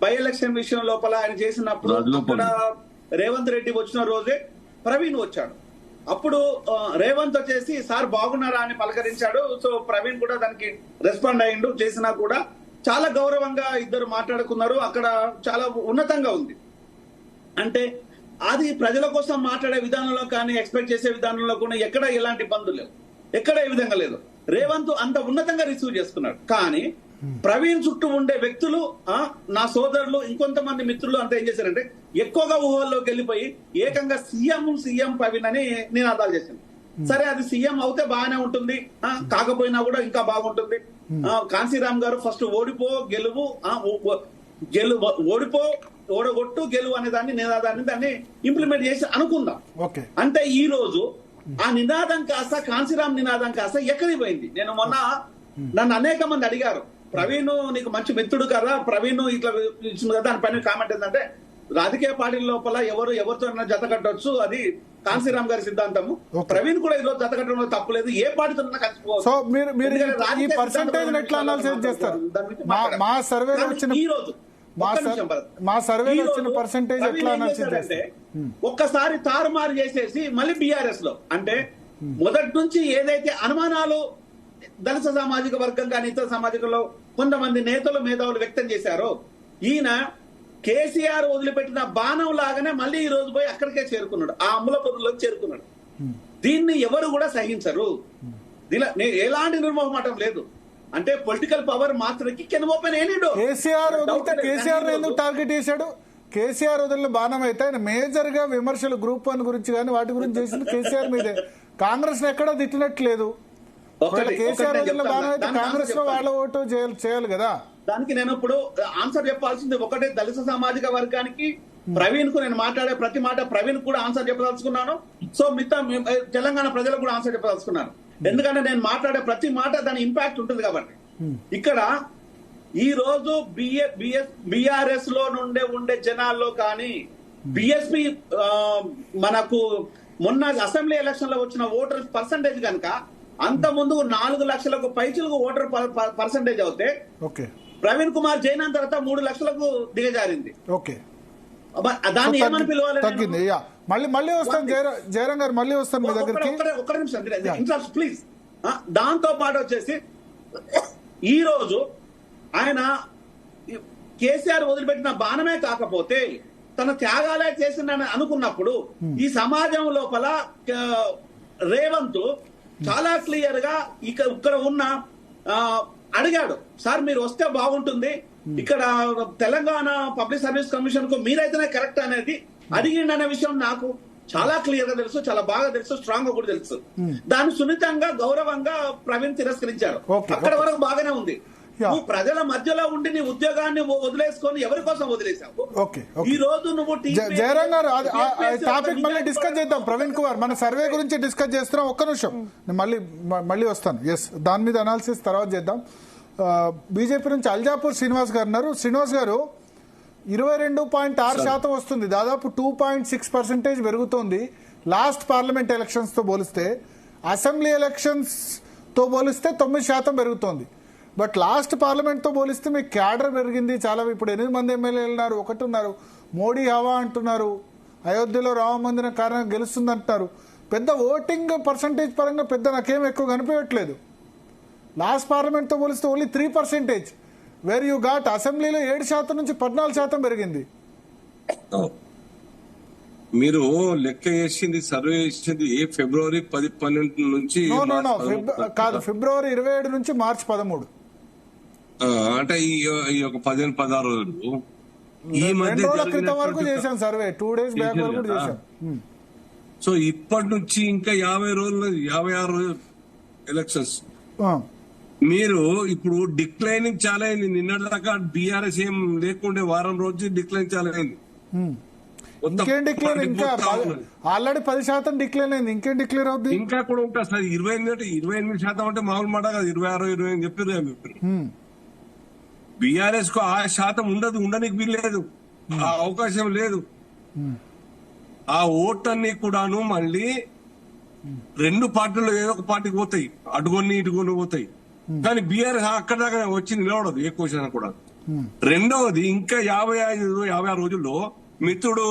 బై ఎలక్షన్ విషయం లోపల ఆయన చేసినప్పుడు అక్కడ రేవంత్ రెడ్డి వచ్చిన రోజే ప్రవీణ్ వచ్చాడు. అప్పుడు రేవంత్ వచ్చేసి సార్ బాగున్నారా అని పలకరించాడు. సో ప్రవీణ్ కూడా దానికి రెస్పాండ్ అయ్యిండు. చేసినా కూడా చాలా గౌరవంగా ఇద్దరు మాట్లాడుకున్నారు. అక్కడ చాలా ఉన్నతంగా ఉంది. అంటే అది ప్రజల కోసం మాట్లాడే విధానంలో కానీ, ఎక్స్పెక్ట్ చేసే విధానంలో కూడా ఎక్కడ ఎలాంటి ఇబ్బందులు లేవు, ఎక్కడ ఏ విధంగా లేదు. రేవంత్ అంత ఉన్నతంగా రిసీవ్ చేసుకున్నాడు. కానీ ప్రవీణ్ చుట్టూ ఉండే వ్యక్తులు, నా సోదరులు, ఇంకొంతమంది మిత్రులు అంతా ఏం చేశారంటే ఎక్కువగా ఊహల్లోకి వెళ్ళిపోయి ఏకంగా సీఎం ప్రవీణ్ అని నినాదాలు చేశాను. సరే, అది సీఎం అవుతే బాగానే ఉంటుంది, కాకపోయినా కూడా ఇంకా బాగుంటుంది. కాంశీరామ్ గారు ఫస్ట్ ఓడగొట్టు గెలువు అనే దాన్ని, నినాదాన్ని దాన్ని ఇంప్లిమెంట్ చేసి అనుకుందాం. అంటే ఈ రోజు ఆ నినాదం కాస్త, కాంశీరామ్ నినాదం కాస్త ఎక్కడికి పోయింది? నేను మొన్న నన్ను అనేక మంది అడిగారు, ప్రవీణ్ నీకు మంచి మిత్రుడు కదా, ప్రవీణ్ ఇట్లా ఇచ్చింది కదా. దానిపైన కామెంట్ ఏంటంటే, రాజకీయ పార్టీల లోపల ఎవరితో జత కట్టవచ్చు, అది కాంశీరామ్ గారి సిద్ధాంతము. ప్రవీణ్ కూడా ఈరోజు జత కట్టడంలో తప్పులేదు, ఏ పార్టీతో కలిసిపోవచ్చు. సో మీరు ఈ పర్సెంటేజ్ ఎట్లా అనాలిసిస్ చేస్తారు? మా సర్వేలో వచ్చిన మా సర్వేలో వచ్చిన పర్సెంటేజ్ ఎట్లా అనాలిసిస్ చేస్తారు? ఒక్కసారి తారుమారు చేసేసి మళ్ళీ బీఆర్ఎస్ లో, అంటే మొదటి నుంచి ఏదైతే అనుమానాలు దళిత సామాజిక వర్గం కానీ ఇతర సామాజికంలో కొంతమంది నేతలు, మేధావులు వ్యక్తం చేశారో, ఈయన కేసీఆర్ వదిలిపెట్టిన బాణం లాగానే మళ్ళీ ఈ రోజు పోయి అక్కడికే చేరుకున్నాడు, ఆ అమ్ముల పొదుల్లోకి చేరుకున్నాడు. దీన్ని ఎవరు కూడా సహించరు. దీనిలో ఎలాంటి నిర్మోహమాటం లేదు. అంటే పొలిటికల్ పవర్ మాత్రకి can open any door. KCR ఎందుకు టార్గెట్ చేశాడు? కేసీఆర్ వదిలిన బాణం అయితే ఆయన మేజర్ గా విమర్శలు గ్రూప్ 1 గురించి కానీ వాటి గురించి చేసింది కేసీఆర్ మీదే. కాంగ్రెస్ ఎక్కడా తిట్టినట్లేదు. కేసీఆర్ వదిలిన బాణం అయితే కాంగ్రెస్ లో వాళ్ళ ఓటు చేయాలి కదా. దానికి నేను ఇప్పుడు ఆన్సర్ చెప్పాల్సింది ఒకటే, దళిత సామాజిక వర్గానికి ప్రవీణ్ కు నేను మాట్లాడే ప్రతి మాట ప్రవీణ్ కూడా ఆన్సర్ చెప్పదలుచుకున్నాను. సో మిగతా తెలంగాణ ప్రజలకు కూడా ఆన్సర్ చెప్పదలుచుకున్నాను. ఎందుకంటే నేను మాట్లాడే ప్రతి మాట దాని ఇంపాక్ట్ ఉంటుంది కాబట్టి. ఇక్కడ ఈ రోజు బిఆర్ఎస్ లో ఉండే జనాల్లో కానీ, బిఎస్పీ మనకు మొన్న అసెంబ్లీ ఎలక్షన్ లో వచ్చిన ఓటర్ పర్సంటేజ్ కనుక అంత ముందు 4 లక్షలకు పైచులకు ఓటర్ పర్సంటేజ్ అవుతే, ప్రవీణ్ కుమార్ జైన్ తర్వాత 3 లక్షలకు దిగజారింది. దాన్ని ఏమని పిలవాలి? తగ్గింది. మళ్ళీ వస్తాను జయరాం గారు, మళ్ళీ వస్తాను మీ దగ్గరికి. ఒక్క నిమిషం ప్లీజ్. దాంతో పాటు వచ్చేసి ఈ రోజు ఆయన కేసీఆర్ వదిలిపెట్టిన బాణమే కాకపోతే తన త్యాగాలే చేసిందని అనుకున్నప్పుడు ఈ సమాజం లోపల రేవంత్ చాలా క్లియర్ గా ఇక్కడ ఉన్న అడిగాడు, సార్ మీరు వస్తే బాగుంటుంది, ఇక్కడ తెలంగాణ పబ్లిక్ సర్వీస్ కమిషన్ కు మీరైతేనే కరెక్ట్ అనేది అడిగిండు అనే విషయం నాకు చాలా క్లియర్ గా తెలుసు, చాలా బాగా తెలుసు, స్ట్రాంగ్ గా కూడా తెలుసు. దాన్ని సున్నితంగా, గౌరవంగా ప్రవీణ్ తిరస్కరించారు. అక్కడ వరకు బాగానే ఉంది. నువ్వు ప్రజల మధ్యలో ఉండి నీ ఉద్యోగాన్ని వదిలేసుకొని ఎవరి కోసం వదిలేసావు? ఈ రోజు నువ్వు జయరాం గారు టాపిక్ మళ్ళీ డిస్కస్ చేద్దాం. ప్రవీణ్ కుమార్ మన సర్వే గురించి డిస్కస్ చేస్తున్నాం. ఒక్క నిమిషం, మళ్ళీ వస్తాను. ఎస్, దాని మీద అనాలిసిస్ తర్వాత చేద్దాం. బీజేపీ నుంచి అల్జాపూర్ శ్రీనివాస్ గారు ఉన్నారు. శ్రీనివాస్ గారు, 22.6% వస్తుంది. దాదాపు 2.6% పెరుగుతోంది లాస్ట్ పార్లమెంట్ ఎలక్షన్స్ తో పోలిస్తే. అసెంబ్లీ ఎలక్షన్స్ తో పోలిస్తే 9% పెరుగుతోంది. బట్ లాస్ట్ పార్లమెంట్ తో పోలిస్తే మీకు క్యాడర్ పెరిగింది చాలా. ఇప్పుడు 8 మంది ఎమ్మెల్యేలు ఉన్నారు, 1 ఉన్నారు. మోడీ హవా అంటున్నారు, అయోధ్యలో రామ మందిరం కారణంగా గెలుస్తుంది అంటున్నారు. పెద్ద ఓటింగ్ పర్సంటేజ్ పరంగా పెద్ద నాకేం ఎక్కువ కనిపించట్లేదు. లాస్ట్ పార్లమెంట్ తో పోలిస్తే ఓన్లీ 3%, వేర్ యూ ఘాట్ అసెంబ్లీలో 7% నుంచి 14% పెరిగింది. మీరు లెక్క చేసింది, సర్వే చేసింది ఫిబ్రవరి 10-12 నుంచి కాదు, ఫిబ్రవరి 27 నుంచి మార్చి 13. అంటే ఈ ఒక 15-16 రోజులు ఈ మధ్య 2 రోజుల క్రితం వరకు చేశాం సర్వే, 2 days బ్యాక్ వరకు చేశాం. సో ఇప్పటి నుంచి ఇంకా 50 రోజులు, 56 రోజులు ఎలక్షన్స్. మీరు ఇప్పుడు డిక్లైనింగ్ చాలా అయింది. నిన్నటిదాకా బీఆర్ఎస్ ఏం లేకుండే, వారం రోజు డిక్లైన్ చాలా అయింది. ఇంకేం డిక్లేర్, ఇంకా ఆల్రెడీ 10% డిక్లేర్ అయింది, ఇంకేం డిక్లేర్ అవుతుంది? ఇంకా కూడా ఉంటుంది సార్. 28% అంటే మామూలు మాట కాదు. 26-28 చెప్పారు. బీఆర్ఎస్ కు ఆ శాతం ఉండనికి వీల్లేదు, ఆ అవకాశం లేదు. ఆ ఓట్లన్నీ కూడాను మళ్ళీ 2 పార్టీలు ఏదో ఒక పార్టీకి పోతాయి, అటుకొని ఇటుకొని పోతాయి. కానీ బీఆర్ఎస్ అక్కడ దాకా వచ్చి నిలబడదు ఏ క్వశ్చన్ కూడా. రెండవది, ఇంకా 56 రోజుల్లో మిత్రుడు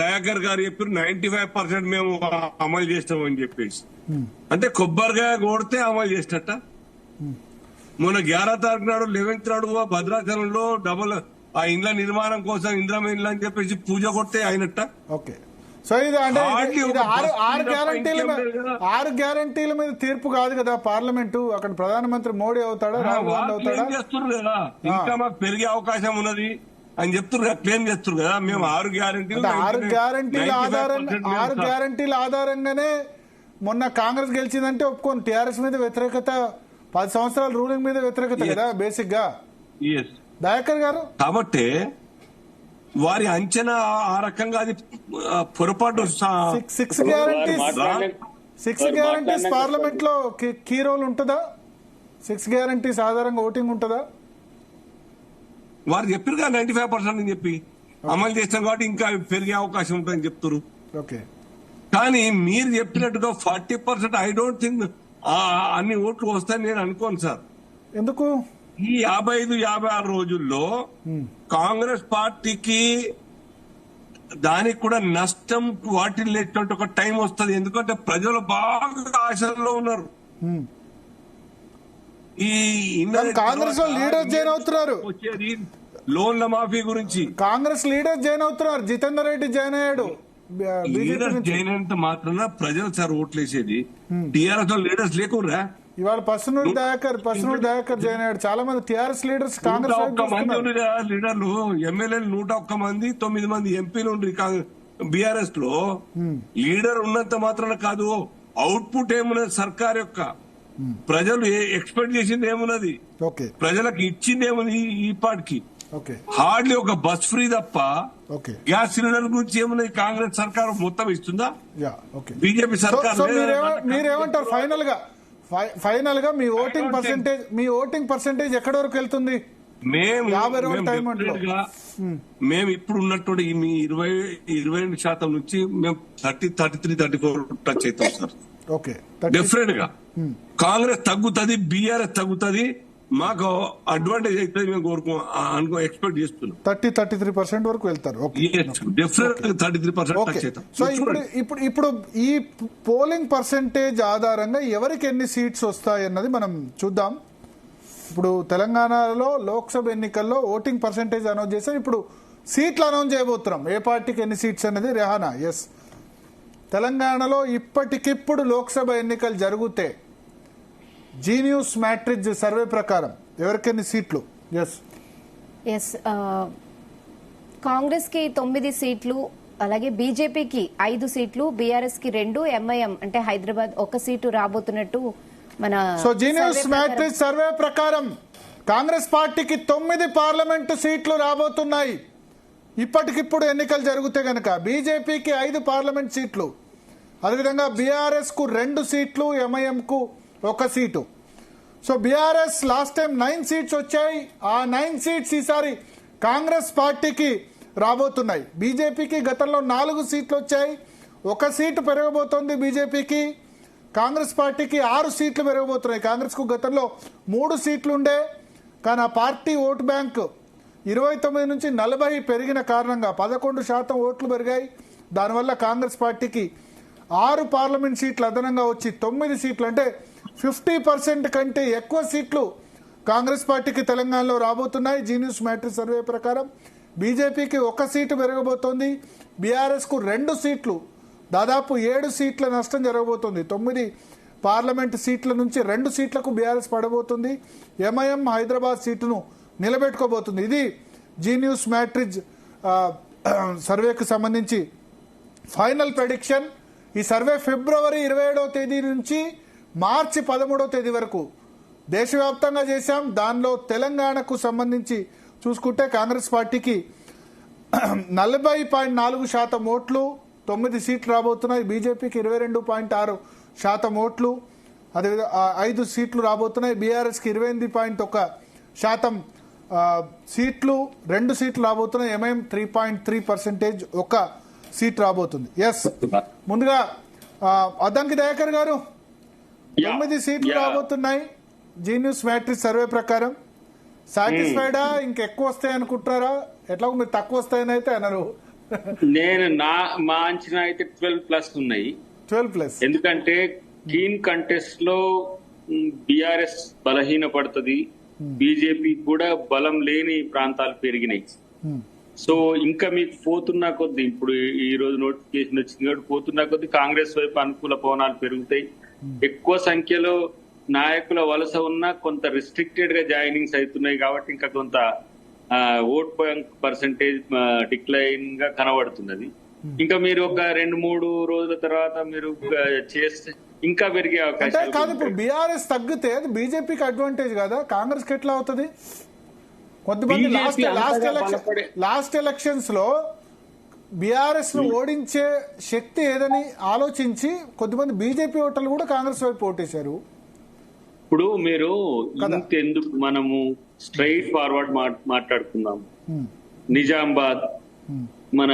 దయాకర్ గారు చెప్పారు 95% మేము అమలు చేస్తామని చెప్పేసి. అంటే కొబ్బరికాయ కొడితే అమలు చేసినట్ట. మొన్న 11వ తారీఖు నాడు 11th నాడు భద్రాచలంలో డబుల్ ఆ ఇండ్ల నిర్మాణం కోసం ఇంద్రమ ఇండ్లు అని చెప్పేసి పూజ కొడితే అయినట్ట. ఓకే, సో ఇది అంటే 6 గ్యారంటీల మీద తీర్పు కాదు కదా పార్లమెంటు. అక్కడ ప్రధానమంత్రి మోడీ అవుతాడా, రాహుల్ గాంధీ అవుతాడా? చేస్తున్నారు కదా, ఇంకా మాకు పెరిగే అవకాశం ఉన్నది అని చెప్తున్నారు, క్లెయిమ్ చేస్తున్నారు కదా. మేము 6 గ్యారంటీల ఆధారంగానే మొన్న కాంగ్రెస్ గెలిచిందంటే ఒప్పుకోను. టీఆర్ఎస్ మీద వ్యతిరేకత, 10 సంవత్సరాల రూలింగ్ మీద వ్యతిరేకత కదా బేసిక్ గా దయాకర్ గారు. కాబట్టి వారి అంచనా ఆ రకంగా అది పొరపాటు. 6 గ్యారంటీస్ పార్లమెంట్ లో కీ రోల్ ఉంటుందా? 6 గ్యారంటీస్ ఆధారంగా ఓటింగ్ ఉంటుందా? వారు చెప్పారు కదా 95% అని చెప్పి అమలు చేస్తాం కాబట్టి ఇంకా పెరిగే అవకాశం ఉంటుందని చెప్తారు. ఓకే, కానీ మీరు చెప్పినట్టుగా 40% ఐ డోంట్ థింక్ అన్ని ఓట్లు వస్తాయని నేను అనుకోను సార్. ఎందుకు? ఈ 55-56 రోజుల్లో కాంగ్రెస్ పార్టీకి దానికి కూడా నష్టం వాటిల్లేటువంటి ఒక టైం వస్తుంది. ఎందుకంటే ప్రజలు బాగా ఆశల్లో ఉన్నారు. ఈ కాంగ్రెస్ లీడర్స్ జాయిన్ అవుతున్నారు, వచ్చేది లోన్ల మాఫీ గురించి. కాంగ్రెస్ లీడర్స్ జాయిన్ అవుతున్నారు. జితేందర్ రెడ్డి జాయిన్ అయ్యాడు. లీడర్స్ జాయిన్ అయినంత మాత్రాన ప్రజలు సార్ ఓట్లేసేది. టీఆర్ఎస్ లీడర్స్ లేకురా. ఇవాళ పసునూరు దయాకర్ జాయిన్ అయ్యాడు. చాలా మంది టీఆర్ఎస్ లీడర్స్ కాంగ్రెస్ లీడర్లు, ఎమ్మెల్యేలు 101 మంది, 9 మంది ఎంపీలు ఉండ్రి బీఆర్ఎస్ లో. లీడర్ ఉన్నంత మాత్రాన కాదు, అవుట్పుట్ ఏమున్నది సర్కార్ యొక్క. ప్రజలు ఎక్స్పెక్ట్ చేసింది ఏమున్నది, ప్రజలకు ఇచ్చింది ఏముంది ఈ పాటికి. హార్డ్లీ ఒక బస్ ఫ్రీ తప్ప గ్యాస్ సిలిండర్ గురించి ఏమున్నది కాంగ్రెస్ సర్కార్ మొత్తం ఇస్తుందా? బీజేపీ సర్కార్. మీరేమంటారు ఫైనల్ గా మీ ఓటింగ్ పర్సెంటేజ్ ఎక్కడి వరకు వెళ్తుంది? మేము ఇప్పుడు ఉన్నటువంటి మీ 22% నుంచి మేము 33-34 టచ్ అవుతాం సార్. డెఫినెట్ గా కాంగ్రెస్ తగ్గుతుంది, బీఆర్ఎస్ తగ్గుతుంది, మాకు అడ్వాంటేజ్ అవుతుంది. మేము అనుకో ఎక్స్పెక్ట్ చేస్తున్నాం 33% వరకు వెళ్తారు. డెఫినెట్ 33%. సో ఇప్పుడు ఈ పోలింగ్ పర్సెంటేజ్ ఆధారంగా ఎవరికి ఎన్ని సీట్స్ వస్తాయన్నది మనం చూద్దాం. ఇప్పుడు తెలంగాణలో లోక్సభ ఎన్నికల్లో ఓటింగ్ పర్సెంటేజ్ అనౌన్స్ చేశారు. ఇప్పుడు సీట్లు అనౌన్స్ చేయబోతున్నాం, ఏ పార్టీకి ఎన్ని సీట్స్ అనేది. రెహానా, ఎస్, తెలంగాణలో ఇప్పటికిప్పుడు లోక్సభ ఎన్నికలు జరిగితే జీ న్యూస్ మ్యాట్రిక్స్ సర్వే ప్రకారం ఎవరికెన్ని సీట్లు? ఎస్, కాంగ్రెస్ కి 9 సీట్లు, అలాగే బీజేపీకి 5 సీట్లు, బీఆర్ఎస్ కి 2, ఎంఐఎం అంటే హైదరాబాద్ 1 సీటు రాబోతున్నట్టు మన. So Zee news matrix survey ప్రకారం కాంగ్రెస్ పార్టీకి 9 పార్లమెంటు సీట్లు రాబోతున్నాయి ఇప్పటికిప్పుడు ఎన్నికలు జరిగితే గనక. బీజేపీకి 5 పార్లమెంట్ సీట్లు, అదేవిధంగా బీఆర్ఎస్ కు 2 సీట్లు, ఎంఐఎం కు 1 seat. So BRS last time 9 seats వచ్చాయి. ఆ 9 సీట్స్ ఈసారి కాంగ్రెస్ పార్టీకి రాబోతున్నాయి. బీజేపీకి గతంలో 4 సీట్లు వచ్చాయి, 1 సీటు పెరగబోతోంది బీజేపీకి. కాంగ్రెస్ పార్టీకి 6 సీట్లు పెరగబోతున్నాయి. కాంగ్రెస్కు గతంలో 3 సీట్లు ఉండే, కానీ ఆ పార్టీ ఓటు బ్యాంక్ 29 నుంచి 40 పెరిగిన కారణంగా 11% ఓట్లు పెరిగాయి. దానివల్ల కాంగ్రెస్ పార్టీకి 6 పార్లమెంట్ సీట్లు అదనంగా వచ్చి 9 సీట్లు, అంటే 50% కంటే ఎక్కువ సీట్లు కాంగ్రెస్ పార్టీకి తెలంగాణలో రాబోతున్నాయి. జీ న్యూస్ మ్యాట్రిక్స్ సర్వే ప్రకారం బీజేపీకి 1 సీటు పెరగబోతోంది, బీఆర్ఎస్కు 2 సీట్లు, దాదాపు 7 సీట్ల నష్టం జరగబోతోంది. 9 పార్లమెంట్ సీట్ల నుంచి 2 సీట్లకు బీఆర్ఎస్ పడబోతుంది. ఎంఐఎం హైదరాబాద్ సీటును నిలబెట్టుకోబోతుంది. ఇది జీ న్యూస్ మ్యాట్రిక్స్ సర్వేకు సంబంధించి ఫైనల్ ప్రెడిక్షన్. ఈ సర్వే ఫిబ్రవరి 27వ తేదీ నుంచి మార్చి 13వ తేదీ వరకు దేశవ్యాప్తంగా చేశాం. దానిలో తెలంగాణకు సంబంధించి చూసుకుంటే కాంగ్రెస్ పార్టీకి 40.4% ఓట్లు, 9 సీట్లు రాబోతున్నాయి. బీజేపీకి 22.6% ఓట్లు, అదేవిధంగా 5 సీట్లు రాబోతున్నాయి. బీఆర్ఎస్కి 28.1% సీట్లు, 2 సీట్లు రాబోతున్నాయి. ఎంఐఎం 3.3%, 1 సీట్ రాబోతుంది. ఎస్, ముందుగా అద్దంకి దయాకర్ గారు, 9 సీట్లు రాబోతున్నాయి జీ న్యూస్ మ్యాట్రిక్స్ సర్వే ప్రకారం. సాటిస్ఫైడా, ఇంకెక్కువ వస్తాయి అనుకుంటారా? ఎట్లా మీరు తక్కువ వస్తాయని అయితే అన్నారు. నేను మా అంచనా అయితే 12+ ఉన్నాయి. 12+. ఎందుకంటే కీన్ కంటెస్ట్ లో బీఆర్ఎస్ బలహీన పడుతుంది, బీజేపీ కూడా బలం లేని ప్రాంతాలు పెరిగినాయి. సో ఇంకా మీకు పోతున్న కొద్ది, ఇప్పుడు ఈ రోజు నోటిఫికేషన్ వచ్చింది కాబట్టి పోతున్న కొద్ది కాంగ్రెస్ వైపు అనుకూల పవనాలు పెరుగుతాయి. ఎక్కువ సంఖ్యలో నాయకుల వలస ఉన్న కొంత రిస్ట్రిక్టెడ్ గా జాయినింగ్స్ అవుతున్నాయి కాబట్టి ఇంకా కొంత ఓట్ పర్సంటేజ్ డిక్లైన్ గా కనబడుతున్నది. ఇంకా మీరు ఒక 2-3 రోజుల తర్వాత మీరు చేస్తే ఇంకా పెరిగే అవకాశం కాదు. ఇప్పుడు బీఆర్ఎస్ తగ్గితే అది బీజేపీకి అడ్వాంటేజ్ కదా, కాంగ్రెస్ కి ఎట్లా అవుతుంది? కొంతమంది లాస్ట్ ఎలక్షన్స్ లో బీఆర్ఎస్ ను ఓడించే శక్తి ఏదని ఆలోచించి కొంతమంది బీజేపీ ఓటర్లు కూడా కాంగ్రెస్ వైపు ఓటేశారు. ఇప్పుడు మీరు ఇంతెందుకు మనము స్ట్రైట్ ఫార్వర్డ్ మాట్లాడుకుందాం. నిజామాబాద్ మన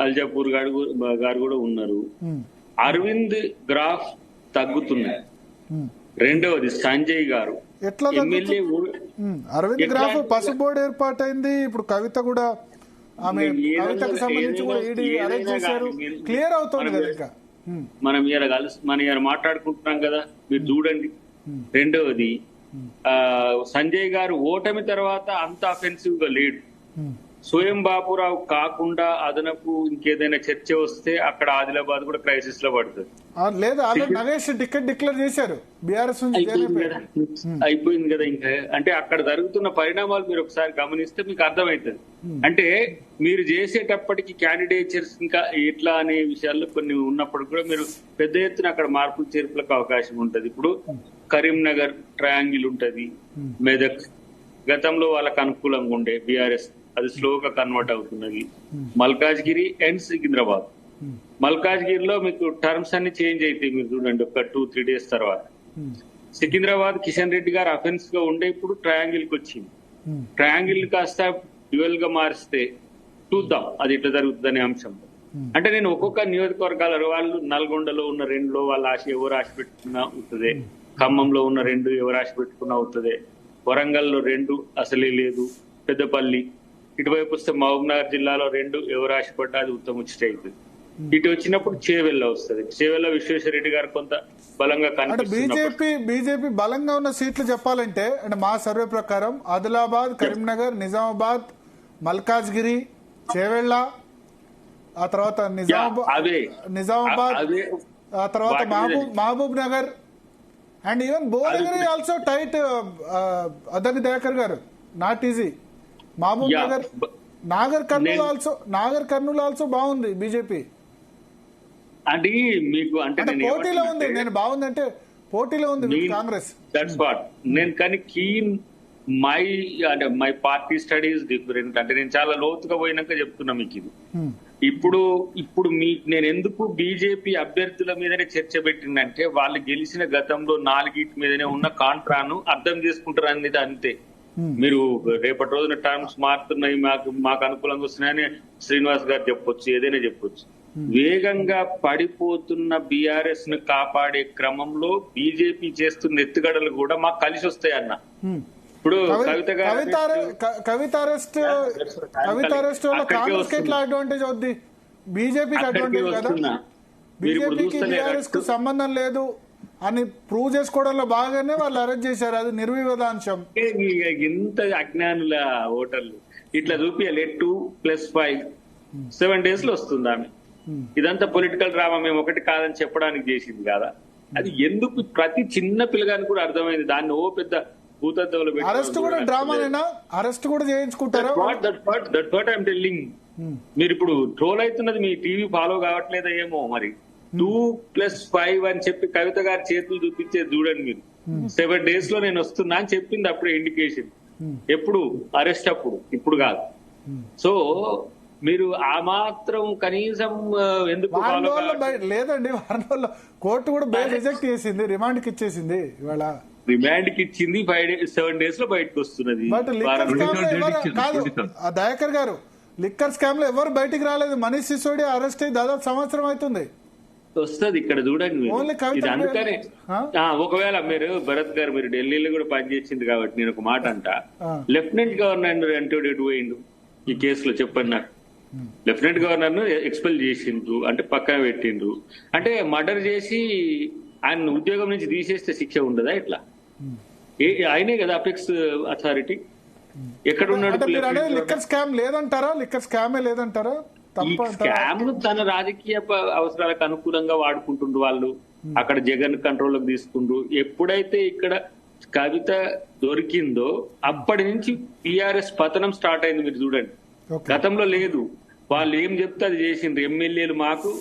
అల్జాపూర్ గారు కూడా ఉన్నారు. అరవింద్ గ్రాఫ్ తగ్గుతున్నాయి. రెండవది సంజయ్ గారు ఎమ్మెల్యే. అరవింద్ గ్రాఫ్ పసుపు బోర్డు ఏర్పాటైంది. ఇప్పుడు కవిత కూడా, ఆమె కవితకు సంబంధించి కూడా ఈడీ అరెస్ట్ చేశారు. క్లియర్ అవుతుంది కదా. ఇంకా మనం ఇలా మాట్లాడుకుంటున్నాం కదా, మీరు చూడండి. రెండవది సంజయ్ గారు ఓటమి తర్వాత అంత అఫెన్సివ్ గా లేడు. స్వయం బాపురావు కాకుండా అదనపు ఇంకేదైనా చర్చ వస్తే అక్కడ ఆదిలాబాద్ కూడా క్రైసిస్ లో పడుతుంది. లేదా నగేష్ టికెట్ డిక్లేర్ చేశారు బీఆర్ఎస్ అయిపోయింది కదా. ఇంకా అంటే అక్కడ జరుగుతున్న పరిణామాలు మీరు ఒకసారి గమనిస్తే మీకు అర్థమవుతుంది. అంటే మీరు చేసేటప్పటికి క్యాండిడేచర్స్ ఇంకా ఎట్లా అనే విషయాల్లో కొన్ని ఉన్నప్పుడు కూడా మీరు పెద్ద ఎత్తున అక్కడ మార్పులు చేర్పులకు అవకాశం ఉంటది. ఇప్పుడు కరీంనగర్ ట్రయాంగిల్ ఉంటది, మెదక్ గతంలో వాళ్ళకు అనుకూలంగా ఉండే బీఆర్ఎస్, అది స్లోగా కన్వర్ట్ అవుతున్నది. మల్కాజ్గిరి అండ్ సికింద్రాబాద్. మల్కాజ్గిరిలో మీకు టర్మ్స్ అన్ని చేంజ్ అవుతాయి, మీరు చూడండి ఒక 2-3 డేస్ తర్వాత. సికింద్రాబాద్ కిషన్ రెడ్డి గారు అఫెన్స్ గా ఉండే ఇప్పుడు ట్రయాంగిల్ కి వచ్చింది. ట్రయాంగిల్ కాస్త డ్యూయల్ గా మారిస్తే చూద్దాం అది ఎట్లా జరుగుతుంది అనే అంశం. అంటే నేను ఒక్కొక్క నియోజకవర్గాల వాళ్ళు నల్గొండలో ఉన్న 2లో వాళ్ళ ఆశ ఎవరు ఆశ పెట్టుకున్నా అవుతుంది, ఖమ్మంలో ఉన్న 2 ఎవరు ఆశ పెట్టుకున్నా అవుతుంది, వరంగల్లో 2 అసలే లేదు, పెద్దపల్లి ఇటువైపు వస్తే మహబూబ్నగర్ జిల్లాలో 2 ఎవరు ఆశపడ్డా అది ఉత్తమ ఉచిత అవుతుంది. ఇటు వచ్చినప్పుడు చేవెళ్ళ వస్తుంది. చేవెళ్ళ విశ్వేశ్వరరెడ్డి గారు కొంత బలంగా కనిపిస్తుంది. బీజేపీ బలంగా ఉన్న సీట్లు చెప్పాలంటే అంటే మా సర్వే ప్రకారం ఆదిలాబాద్, కరీంనగర్, నిజామాబాద్, మల్కాజ్గిరి, చేవెళ్ళ, ఆ తర్వాత నిజామాబాద్, ఆ తర్వాత Mahabubnagar and even Bhuvanagiri also tight. Addanki Dayakar గారు, not easy. Mahabubnagar, Nagarkurnool also బాగుంది బీజేపీ. అది మీకు అంటే పోటీలో ఉంది. నేను బాగుంది అంటే పోటీలో ఉంది కాంగ్రెస్. దట్స్ వాట్ నేను కానీ keen my party studies different. అంటే నేను చాలా లోతుగా పోయినాక చెప్తున్నా మీకు ఇది. ఇప్పుడు నేను ఎందుకు బీజేపీ అభ్యర్థుల మీదనే చర్చ పెట్టిందంటే వాళ్ళు గెలిచిన గతంలో 4 మీదనే ఉన్న కాంట్రాను అర్థం చేసుకుంటారు అనేది అంతే. మీరు రేపటి రోజున టర్మ్స్ మారుతున్నాయి, మాకు అనుకూలంగా వస్తున్నాయని శ్రీనివాస్ గారు చెప్పొచ్చు, ఏదైనా చెప్పొచ్చు. వేగంగా పడిపోతున్న బీఆర్ఎస్ ను కాపాడే క్రమంలో బీజేపీ చేస్తున్న ఎత్తుగడలు కూడా మాకు కలిసి వస్తాయి అన్న. ఇప్పుడు కవిత అరెస్ట్ వల్ల కాంగ్రెస్ కి ఎట్లా అడ్వాంటేజ్ అవుద్ది? బీజేపీకి అడ్వాంటేజ్ కదా. బీజేపీకి బీఆర్ఎస్ కు సంబంధం లేదు అని ప్రూవ్ చేసుకోవడంలో బాగానే వాళ్ళు అరెస్ట్ చేశారు. అది నిర్వివాదాంశం. ఇంత అజ్ఞానుల ఓటర్లు ఇట్లా చూపియాలి. 2+5 7 days లో వస్తుంది ఆమె. ఇదంతా పొలిటికల్ డ్రామా, మేము ఒకటి కాదని చెప్పడానికి చేసింది కాదా. అది ఎందుకు ప్రతి చిన్న పిల్లగాని కూడా అర్థమైంది. దాన్ని ఓ పెద్ద భూతత్వంలో అరెస్ట్ కూడా డ్రామానేనా? అరెస్ట్ కూడా చేయించుకుంటారా? That what I'm telling. మీరు ఇప్పుడు ట్రోల్ అవుతున్నది మీ టీవీ ఫాలో కావట్లేదా ఏమో మరి. 2+5 అని చెప్పి కవిత గారి చేతులు చూపించేది చూడండి మీరు. 7 days లో నేను వస్తున్నా అని చెప్పింది అప్పుడే ఇండికేషన్. ఎప్పుడు? అరెస్ట్ అప్పుడు, ఇప్పుడు కాదు. సో మీరు ఆ మాత్రం కనీసం ఎందుకు లేదండి? వారం రోజుల్లో కోర్టు కూడా బెయిల్ రిజెక్ట్ చేసింది, రిమాండ్ కి ఇచ్చేసింది. ఇవాళ రిమాండ్ కి ఇచ్చింది, 7 days లో బయటకు వస్తున్నది. కాదు దయాకర్ గారు, లిక్కర్ స్కామ్ లో ఎవరు బయటికి రాలేదు. మనీష్ సిసోడియా అరెస్ట్ అయ్యి దాదాపు సంవత్సరం అవుతుంది. వస్తుంది ఇక్కడ చూడండి. ఇది అందుకనే ఒకవేళ మీరు భరత్ గారు మీరు ఢిల్లీలో కూడా పనిచేసింది కాబట్టి నేను ఒక మాట అంట. లెఫ్టినెంట్ గవర్నర్ అంటే ఎటు పోయిండు ఈ కేసులో చెప్పండి నాకు. లెఫ్టినెంట్ గవర్నర్ ను ఎక్స్పెల్ చేసిండ్రు అంటే పక్కన పెట్టిండ్రు అంటే మర్డర్ చేసి ఆయన ఉద్యోగం నుంచి తీసేస్తే శిక్ష ఉండదా? ఇట్లా ఆయనే కదా అపెక్స్ అథారిటీ. ఎక్కడ ఉన్నాడు? లిక్కర్ స్కామ్ లేదంటారా? లిక్కర్ స్కామే లేదంటారా? స్కామ్ తన రాజకీయ అవసరాలకు అనుకూలంగా వాడుకుంటుండ్రు వాళ్ళు. అక్కడ జగన్ కంట్రోల్లోకి తీసుకుండ్రు. ఎప్పుడైతే ఇక్కడ కవిత దొరికిందో అప్పటి నుంచి టీఆర్ఎస్ పతనం స్టార్ట్ అయింది. మీరు చూడండి, గతంలో లేదు. వాళ్ళు ఏం చెప్తే అది చేసిండ్రు. ఎమ్మెల్యేలు మాకు,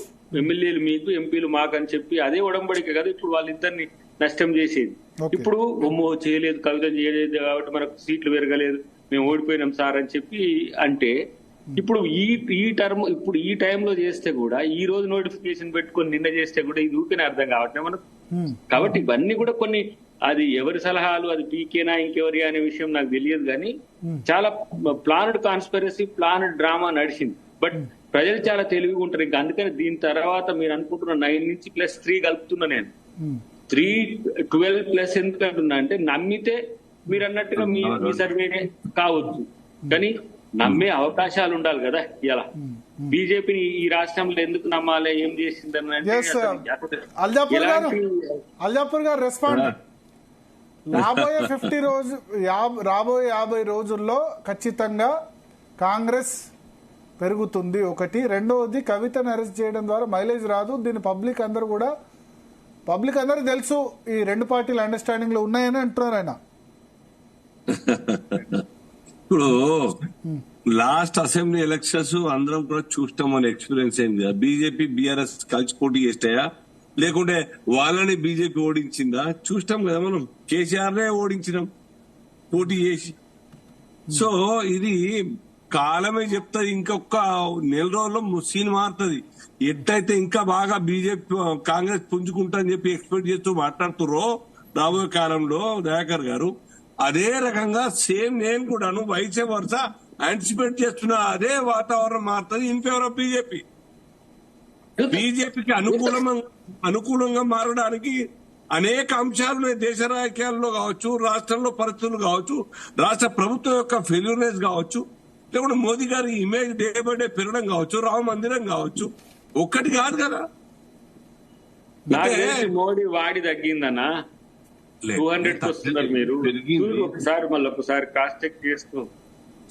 ఎమ్మెల్యేలు మీకు, ఎంపీలు మాకు అని చెప్పి అదే ఉడంబడిక కదా ఇప్పుడు వాళ్ళిద్దరిని నష్టం చేసేది. ఇప్పుడు చేయలేదు, కవిత చేయలేదు కాబట్టి మనకు సీట్లు పెరగలేదు, మేము ఓడిపోయినాం సార్ అని చెప్పి అంటే ఇప్పుడు ఈ టైంలో చేస్తే కూడా ఈ రోజు నోటిఫికేషన్ పెట్టుకొని నిన్న చేస్తే కూడా ఇది ఊరికే అర్థం కావట్లేదు మనకు. కాబట్టి ఇవన్నీ కూడా కొన్ని అది ఎవరి సలహాలు, అది పీకేనా ఇంకెవరి అనే విషయం నాకు తెలియదు. కానీ చాలా ప్లానెడ్ కాన్స్పిరసీ, ప్లానెడ్ డ్రామా నడిచింది. బట్ ప్రజలు చాలా తెలివిగా ఉంటారు. ఇంకా అందుకని దీని తర్వాత మీరు అనుకుంటున్న 9 నుంచి +3 కలుపుతున్నా నేను. 3-12+ ఎందుకు అంటున్నా అంటే నమ్మితే మీరు అన్నట్టుగా మీ సర్వేనే కావచ్చు, కానీ నమ్మే అవకాశాలు ఉండాలి కదా. ఇలా బీజేపీని ఈ రాష్ట్రంలో ఎందుకు నమ్మాలి, ఏం చేసిందని అల్జాపూర్ గారు రెస్పాండ్. రాబోయే 50 రోజుల్లో ఖచ్చితంగా కాంగ్రెస్ పెరుగుతుంది ఒకటి. రెండవది కవితను అరెస్ట్ చేయడం ద్వారా మైలేజ్ రాదు. దీన్ని పబ్లిక్ అందరూ తెలుసు. ఈ రెండు పార్టీలు అండర్స్టాండింగ్ లో ఉన్నాయని అంటున్నారు ఆయన. ఇప్పుడు లాస్ట్ అసెంబ్లీ ఎలక్షన్స్ అందరం కూడా చూస్తాం. మన ఎక్స్పీరియన్స్ అయింది. బీజేపీ బీఆర్ఎస్ కలిసి పోటీ చేస్తాయా లేకుంటే వాళ్ళని బీజేపీ ఓడించిందా చూస్తాం కదా. మనం కేసీఆర్ నే ఓడించినాం పోటీ చేసి. సో ఇది కాలమే చెప్తుంది. ఇంకొక నెల రోజుల్లో సీన్ మారుతుంది. ఎట్టయితే ఇంకా బాగా బీజేపీ కాంగ్రెస్ పుంజుకుంటా చెప్పి ఎక్స్పెక్ట్ చేస్తూ మాట్లాడుతుర్రో రాబోయే కాలంలో దయాకర్ గారు, అదే రకంగా సేమ్ నేను కూడాను వైసే వరుస యాంటిసిపేట్ చేస్తున్నా. అదే వాతావరణం మారుతుంది ఇన్ ఫేవర్ ఆఫ్ బీజేపీ. బీజేపీకి అనుకూలంగా మారడానికి అనేక అంశాలు దేశ రాజకీయాల్లో కావచ్చు, రాష్ట్రంలో పరిస్థితులు కావచ్చు, రాష్ట్ర ప్రభుత్వం యొక్క ఫెయిల్యూర్నెస్ కావచ్చు, లేకుంటే మోదీ గారి ఇమేజ్ డే బై డే పెరగడం కావచ్చు, రామ మందిరం కావచ్చు, ఒక్కటి కాదు కదా. మోడీ వాడి తగ్గిందన్నా 200 వస్తున్నారు. మీరు ఒకసారి క్రాస్ చెక్ చేసుకో.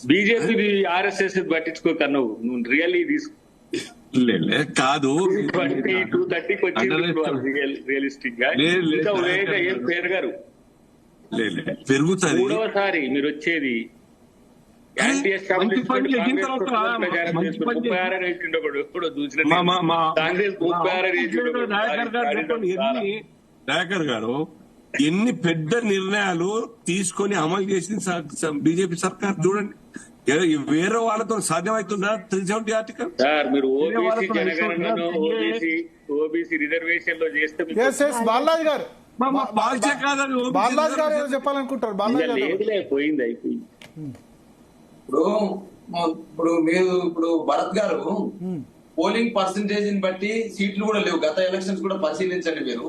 బీజేపీ RSS పట్టించుకోకన్నా నువ్వు రియల్లీ తీసుకో. కాదు 230 వచ్చింది రియలిస్టిక్ గా. ఇంకా ఏం పెరగరు. పెరుగుతుంది. మూడవసారి మీరు వచ్చేది యాంటీ ఎస్టాబ్లిష్మెంట్ దయాకర్ గారు ఎన్ని పెద్ద నిర్ణయాలు తీసుకొని అమలు చేసింది బీజేపీ సర్కార్ చూడండి. వేరే వాళ్ళతో సాధ్యమవుతుందా 370 ఆర్టికల్? సార్ మీరు ఓబీసీ జనగణన ఓబీసీ రిజర్వేషన్ లో చేస్తే బాలాజీ గారు పాల్చే కాదని బాలరాజ్ గారు ఏదో చెప్పాలనుకుంటారు. బాలరాజ్ గారు లేదులే, పోయింది, అయిపోయింది. ఇప్పుడు భరత్ గారు పోలింగ్ పర్సంటేజ్ ని బట్టి సీట్లు కూడా లేవు. గత ఎలక్షన్స్ కూడా పరిశీలించండి మీరు.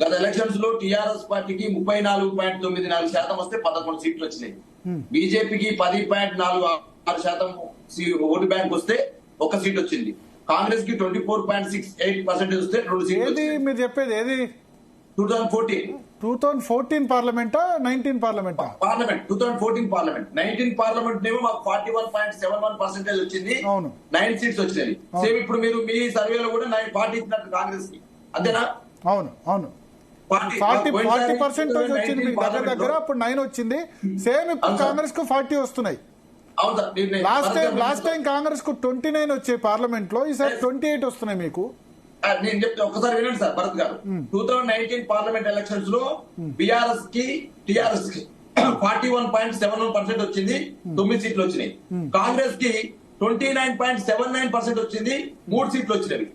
గత ఎలక్షన్స్ లో టీఆర్ఎస్ పార్టీకి 34.94% వస్తే 11 సీట్లు వచ్చినాయి. బీజేపీకి 10.46% ఓటు బ్యాంక్ వస్తే 1 సీట్ వచ్చింది. కాంగ్రెస్ కి 24.68% వస్తే 2 సీట్లు. ఏది మీరు చెప్పేది ఏది? 2014 పార్లమెంటా 19 పార్లమెంటా? Parliament 2014 parliament. 19 పార్లమెంట్ ఏమో మాకు 41.71% వచ్చింది. అవును, 9 సీట్స్ వచ్చినాయి. సేమ్ ఇప్పుడు మీరు మీ సర్వేలో కూడా 40 ఇచ్చినట్టు కాంగ్రెస్ కి, అంతేనా? అవును అవును, 40% వచ్చింది మీకు దగ్గర. అప్పుడు 9 వచ్చింది. సేమ్ ఇప్పుడు కాంగ్రెస్ కు 40 వస్తున్నాయి. లాస్ట్ టైం కాంగ్రెస్ కు 29 వచ్చాయి పార్లమెంట్ లో, ఈసారి 28 వస్తున్నాయి మీకు. నేను చెప్తే ఒక్కసారి వినండి సార్ భరత్ గారు. 2019 పార్లమెంట్ ఎలక్షన్స్ లో టీఆర్ఎస్ కి 41.71% వచ్చింది, 9 సీట్లు వచ్చినాయి. కాంగ్రెస్ కి 29.79% వచ్చింది, 3 సీట్లు వచ్చినవి.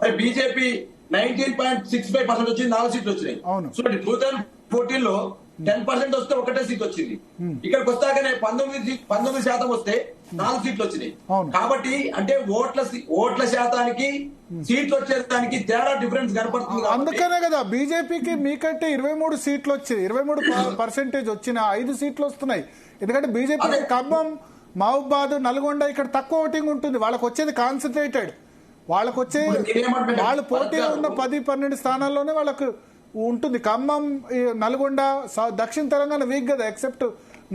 మరి బీజేపీ 19.65% వచ్చింది, 4 సీట్లు వచ్చినాయి. చూడండి, 2014 లో 10% వస్తే 1 సీట్ వచ్చింది. ఇక్కడికి వస్తాకనే 19% వస్తే 4 సీట్లు వచ్చినాయి. కాబట్టి అంటే ఓట్ల శాతానికి సీట్లు వచ్చేదానికి తేడా డిఫరెన్స్ కనపడుతుంది. అందుకనే కదా బీజేపీకి మీకంటే 23 సీట్లు వచ్చాయి, 23% వచ్చిన 5 సీట్లు వస్తున్నాయి. ఎందుకంటే బీజేపీ ఖమ్మం, మహబూబాద్, నల్గొండ ఇక్కడ తక్కువ ఓటింగ్ ఉంటుంది. వాళ్ళకి వచ్చేది కాన్సన్ట్రేటెడ్. వాళ్ళకు వచ్చే వాళ్ళు పోటీలో ఉన్న 10-12 స్థానాల్లోనే వాళ్ళకు ఉంటుంది. ఖమ్మం, నల్గొండ, దక్షిణ తెలంగాణ వీక్ కదా, ఎక్సెప్ట్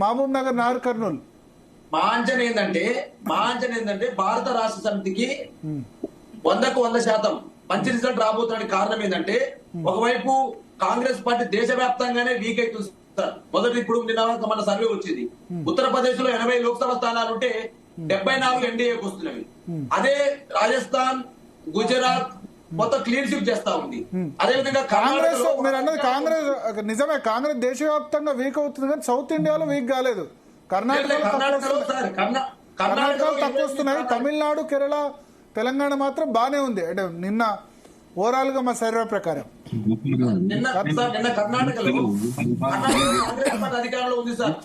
మహబూబ్ నగర్, నాగర్ కర్నూలు. మా అంచనా ఏంటంటే భారత రాష్ట్ర సమితికి 100% మంచి రిజల్ట్ రాబోతున్న కారణం ఏంటంటే, ఒకవైపు కాంగ్రెస్ పార్టీ దేశవ్యాప్తంగానే వీక్ అవుతుంది సార్. మొదటి ఇప్పుడు నిన్న మన సర్వే వచ్చింది, ఉత్తరప్రదేశ్ లో 80 లోక్సభ స్థానాలుంటే 74 ఎన్డీఏకి వస్తున్నవి. అదే రాజస్థాన్, గుజరాత్ మొత్తం క్లీన్ స్వీప్ చేస్తా ఉంది. అదేవిధంగా కాంగ్రెస్, మీరు అన్నది కాంగ్రెస్ నిజమే, కాంగ్రెస్ దేశవ్యాప్తంగా వీక్ అవుతుంది కానీ సౌత్ ఇండియాలో వీక్ కాలేదు. కర్ణాటకలో తక్కువ వస్తున్నాయి. తమిళనాడు, కేరళ, తెలంగాణ మాత్రం బానే ఉంది. అంటే నిన్న ఓవరాల్ గా మా సర్వే ప్రకారం నిన్న కర్ణాటకలో కాంగ్రెస్ అధికారంలో ఉంది సార్.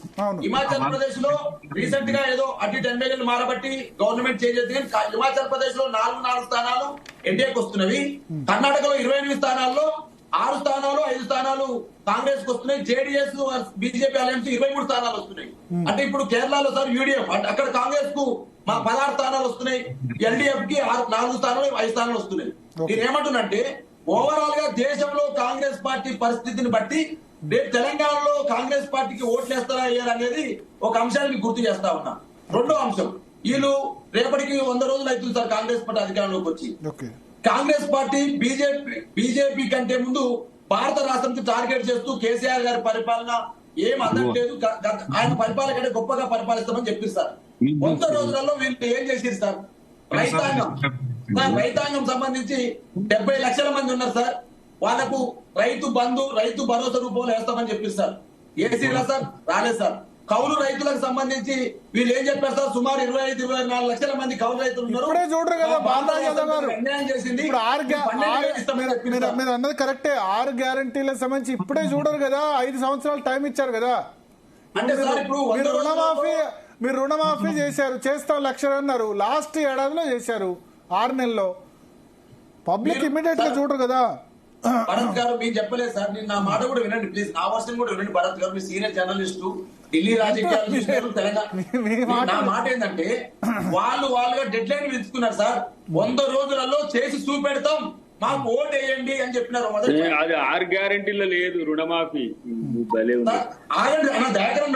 హిమాచల్ ప్రదేశ్ లో రీసెంట్ గా ఏదో అటు ఎమ్మెల్యేలు మారబట్టి గవర్నమెంట్ చేంజ్ అవుతుంది. హిమాచల్ ప్రదేశ్ లో 4 స్థానాలు ఎన్డీఏకి వస్తున్నవి. కర్ణాటకలో 28 స్థానాల్లో 6 స్థానాలు 5 స్థానాలు కాంగ్రెస్ కు వస్తున్నాయి. జేడీఎస్ బీజేపీ అలయన్స్ 23 స్థానాలు వస్తున్నాయి. అంటే ఇప్పుడు కేరళలో సార్ యూడీఎఫ్, అక్కడ కాంగ్రెస్ కు 16 స్థానాలు వస్తున్నాయి, ఎల్డీఎఫ్ కి 4 స్థానాలు 5 స్థానాలు వస్తున్నాయి. నేను ఏమంటున్నంటే ఓవరాల్ గా దేశంలో కాంగ్రెస్ పార్టీ పరిస్థితిని బట్టి రేపు తెలంగాణలో కాంగ్రెస్ పార్టీకి ఓట్లు వేస్తారా అనేది ఒక అంశాన్ని గుర్తు చేస్తా ఉన్నా. రెండో అంశం, వీళ్ళు రేపటికి 100 రోజులు అవుతుంది సార్ కాంగ్రెస్ పార్టీ అధికారంలోకి వచ్చి. కాంగ్రెస్ పార్టీ బీజేపీ కంటే ముందు భారత రాష్ట్రానికి టార్గెట్ చేస్తూ కేసీఆర్ గారి పరిపాలన ఏం అందట్లేదు, ఆయన పరిపాలన కంటే గొప్పగా పరిపాలిస్తామని చెప్పిస్తారు. 100 రోజులలో వీళ్ళు ఏం చేసిరు సార్? రైతాంగం సంబంధించి 70 లక్షల మంది ఉన్నారు సార్. వాళ్ళకు రైతు బంధు, రైతు భరోసా రూపంలో వేస్తామని చెప్పిస్తారు. ఏసీలా సార్? రాలేదు సార్. కౌలు రైతులకు సంబంధించి వీళ్ళు ఏం చెప్పారు సార్? సుమారు 25-24 లక్షల మంది కౌలు రైతులు ఉన్నారు. చూడరు కదా బాలరాజ్ యాదవ్ గారు, అన్యాయం చేసింది. మీరు అన్నది కరెక్టే. 6 గ్యారంటీలకు సంబంధించి ఇప్పుడే చూడరు కదా, 5 సంవత్సరాలు టైం ఇచ్చారు కదా. అంటే సార్ ఇప్పుడు మీరు రుణమాఫీ చేశారు, చేస్తాం 1 లక్షలు అన్నారు, లాస్ట్ ఏడాదిలో చేశారు 6 నెలల్లో. పబ్లిక్ ఇమ్మీడియట్ గా చూడరు కదా. భరత్ గారు మీరు చెప్పలేదు సార్, నేను నా మాట కూడా వినండి ప్లీజ్, నా వర్షం కూడా వినండి. భరత్ గారు మీ సీనియర్ జర్నలిస్టు, ఢిల్లీ రాజకీయాలు చూసినారు, తెలంగాణ. నా మాట ఏంటంటే వాళ్ళుగా డెడ్ లైన్ విధించుకున్నారు సార్. 100 రోజులలో చేసి చూపెడతాం, మాకు ఓటు వేయండి అని చెప్పినారు. అది 6 గ్యారెంటీలో లేదు రుణమాఫీ. ఆగండి అన్న దయాకరణ,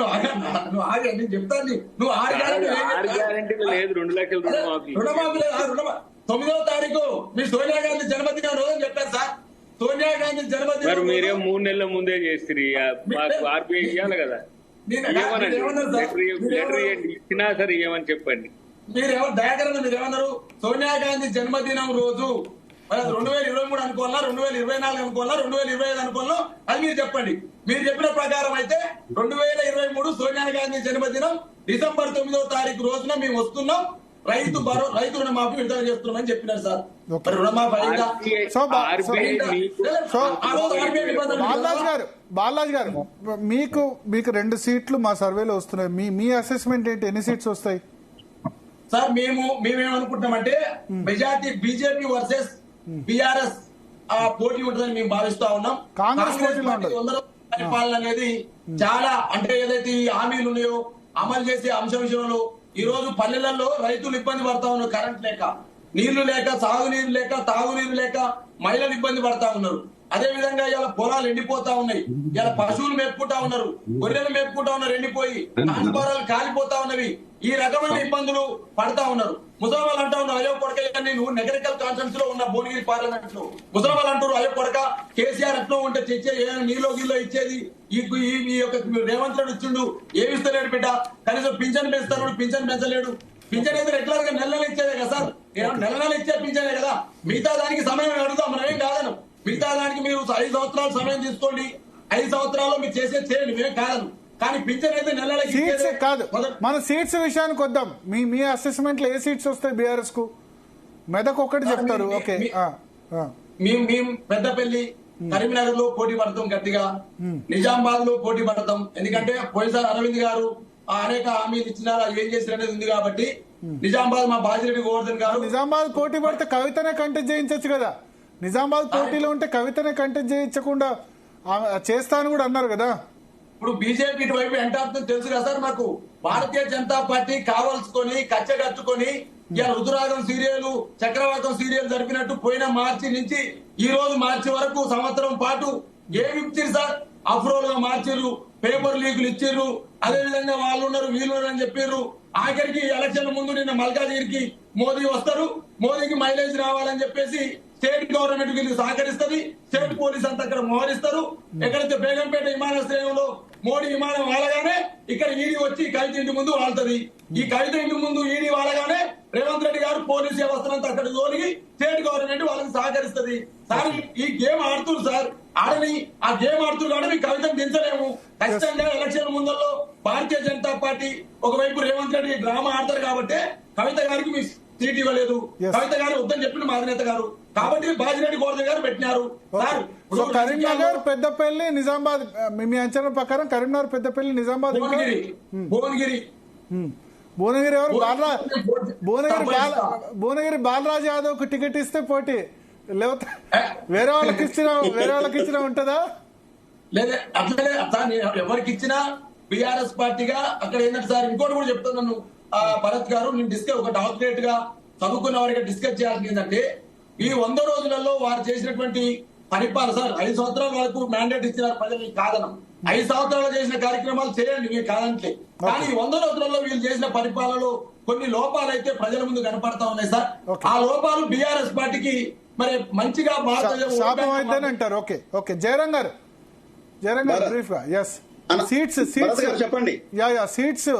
నువ్వు ఆగండి చెప్తాను. నువ్వు 6 గ్యారెంటీలో లేదు 2 లక్షల రుణమాఫీ. రుణమాఫీ లేదు. 9వ తారీఖు మీ సోనియా గాంధీ జన్మదినం రోజు చెప్పారు సార్. సోనియా గాంధీ జన్మదినం మీరేం 3 నెలల ముందే చేస్తారు, మాకు ఆర్బీఐ ఇవ్వాలి కదా. ఇచ్చినా సరే ఏమని చెప్పండి. మీరేమో దయాకరణ మీరేమన్నారు? సోనియా గాంధీ జన్మదినం రోజు 2023 అనుకోవాలా, 2024 అనుకోవాలా, 2025 అనుకోవాలా, అది మీరు చెప్పండి. మీరు చెప్పిన ప్రకారం అయితే 2023 సోనియా గాంధీ జన్మదినం డిసెంబర్ 9వ తారీఖు రోజున మేము వస్తున్నాం. రైతు రుణమాఫీ విడుదల చేస్తున్నామని చెప్పినారు సార్. మరి రుణమాఫీ అయిందా? బాలరాజ్ గారు మీకు 2 సీట్లు మా సర్వేలో వస్తున్నాయి. మీ అసెస్మెంట్ ఏంటి? ఎన్ని సీట్స్ వస్తాయి సార్? మేమేమనుకుంటున్నామంటే మెజార్టీ బీజేపీ వర్సెస్ బీఆర్ఎస్ పోటీ ఉంటుందని మేము భావిస్తా ఉన్నాం. కాంగ్రెస్ పరిపాలన అనేది చాలా అంటే ఏదైతే ఈ హామీలు ఉన్నాయో అమలు చేసే అంశం విషయంలో ఈ రోజు పల్లెలలో రైతులు ఇబ్బంది పడతా ఉన్నారు. కరెంట్ లేక, నీళ్లు లేక, సాగునీరు లేక, తాగునీరు లేక మహిళలు ఇబ్బంది పడతా ఉన్నారు. అదే విధంగా ఇలా పొలాలు ఎండిపోతా ఉన్నాయి. ఇలా పశువులు మేపుకుంటా ఉన్నారు, గొర్రెలు మేపుకుంటా ఉన్నారు, ఎండిపోయి ఆనపారాలు కాలిపోతా ఉన్నవి. ఈ రకమైన ఇబ్బందులు పడతా ఉన్నారు. ముసలివాళ్ళు అంటా ఉన్నారు, అయ్యో కొడక నేను నెగరికల్ కాన్ఫరెన్స్ లో ఉన్న భువనగిరి పార్లమెంట్ లో ముసలివాళ్ళు అంటారు, అయ్యో కొడక కేసీఆర్ ఎట్లా ఉంటే తెచ్చే నీలో గిల్లో ఇచ్చేది ఈ యొక్క రేవంత్ రెడ్డి ఇచ్చిండు, ఏమి ఇస్తలేడు బిడ్డ, కనీసం పింఛన్ పెంచుతాడు, పింఛన్ పెంచలేడు. పింఛన్ అయితే రెగ్యులర్ గా నెల ఇచ్చేదే కదా సార్, నెల ఇచ్చే పింఛనే కదా. మిగతా దానికి సమయం అడుగుతాం, మనం ఏం కాదను. మిగతా దానికి మీరు 5 సంవత్సరాలు సమయం తీసుకోండి, 5 సంవత్సరాల్లో మీరు చేయండి, మేము కాదను. కానీ పింఛన్ అయితే సీట్స్ కాదు. మన సీట్స్ విషయానికి వద్దాం. మీ అసెస్మెంట్ లో ఏ సీట్స్ వస్తాయి బీఆర్ఎస్ కు? మెదక్ ఒకటి చెప్తారు. ఓకే, మేము పెద్దపల్లి, కరీంనగర్ లో పోటీ పడతాం గట్టిగా, నిజామాబాద్ లో పోటీ పడతాం. ఎందుకంటే పోయినసారి అరవింద్ గారు అనేక హామీలు ఇచ్చినారు, ఏం చేసిన అనేది ఉంది కాబట్టి నిజామాబాద్ మా బాజిరెడ్డి గోవర్ధన్ గారు. నిజామాబాద్ పోటీ పడితే కవితనే కంటెస్ట్ చేయించచ్చు కదా. నిజామాబాద్ పోటీలో ఉంటే కవితనే కంటెస్ట్ చేయించకుండా చేస్తాను కూడా అన్నారు కదా. ఇప్పుడు బీజేపీ ఇటువైపు ఎంటాడుతుంది తెలుసు కదా సార్. మాకు భారతీయ జనతా పార్టీ కావాల్సుకొని కచ్చగట్టుకొని ఇలా రుతురాగం సీరియల్, చక్రవాకం సీరియల్ జరిపినట్టు పోయిన మార్చి నుంచి ఈ రోజు మార్చి వరకు సంవత్సరం పాటు ఏమి ఇచ్చారు సార్? అఫ్రోల్ గా మార్చిర్రు, పేపర్ లీకులు ఇచ్చిర్రు, అదే విధంగా వాళ్ళు ఉన్నారు వీళ్ళు అని చెప్పారు. ఆఖరికి ఎలక్షన్ ముందు నిన్న మల్కాజిగిరికి మోదీ వస్తారు, మోదీకి మైలేజ్ రావాలని చెప్పేసి స్టేట్ గవర్నమెంట్ వీళ్ళు సహకరిస్తుంది, స్టేట్ పోలీస్ అంతా అక్కడ మోహరిస్తారు. ఎక్కడైతే బేగంపేట విమానాశ్రయంలో మోడీ విమానం వాలగానే ఇక్కడ ఈడీ వచ్చి కవిత ఇంటి ముందు వాళ్తుంది. ఈ కవిత ఇంటి ముందు ఈడీ వాలగానే రేవంత్ రెడ్డి గారు పోలీస్ వ్యవస్థనంతా అక్కడ తోలిగి స్టేట్ గవర్నమెంట్ వాళ్ళకి సహకరిస్తుంది. సార్ ఈ గేమ్ ఆడుతున్నారు సార్, ఆడని ఆ గేమ్ ఆడుతున్నారు కాబట్టి మీ కవితను దించలేము. ఖచ్చితంగా ఎలక్షన్ ముందల్లో భారతీయ జనతా పార్టీ ఒకవైపు రేవంత్ రెడ్డి డ్రామా ఆడతారు కాబట్టి కవిత గారికి మీ సీట్ ఇవ్వలేదు. కవిత గారు వద్దని చెప్పిన మాదినేత గారు కాబట్టి బాజిరెడ్డి గోవర్ధన్ గారు పెట్టినారు. కరీంనగర్, పెద్దపల్లి, నిజామాబాద్ మీ అంచనా ప్రకారం కరీంనగర్, పెద్దపల్లి, నిజామాబాద్, భువనగిరి ఎవరు? భువనగిరి బాలరాజ్ యాదవ్ కు టికెట్ ఇస్తే పోటీ, లేకపోతే వేరే వాళ్ళకి ఇచ్చినా ఉంటుందా? లేదా అట్లనే ఎవరికి ఇచ్చినా బీఆర్ఎస్ పార్టీగా అక్కడ ఏంటంటే సార్ ఇంకోటి కూడా చెప్తున్నాను భరత్ గారు, నేను ఒక డాక్టరేట్ గా చదువుకున్న వారికి డిస్కస్ చేయాల్సింది ఏంటంటే ఈ 100 రోజులలో వారు చేసినటువంటి పరిపాలన సార్. 5 సంవత్సరాల వరకు మ్యాండేట్ ఇచ్చినారు ప్రజలు, కాదనం. 5 సంవత్సరాలు చేసిన కార్యక్రమాలు చేయండి, మీరు కాదంటే. కానీ 100 రోజులలో వీళ్ళు చేసిన పరిపాలనలో కొన్ని లోపాలు అయితే ప్రజల ముందు కనపడతా ఉన్నాయి సార్. ఆ లోపాలు బీఆర్ఎస్ పార్టీకి మరి మంచిగా అంటారు. ఓకే ఓకే, జయరాం గారు బ్రీఫ్ గా. ఎస్, సీట్స్ చెప్పండి. సీట్స్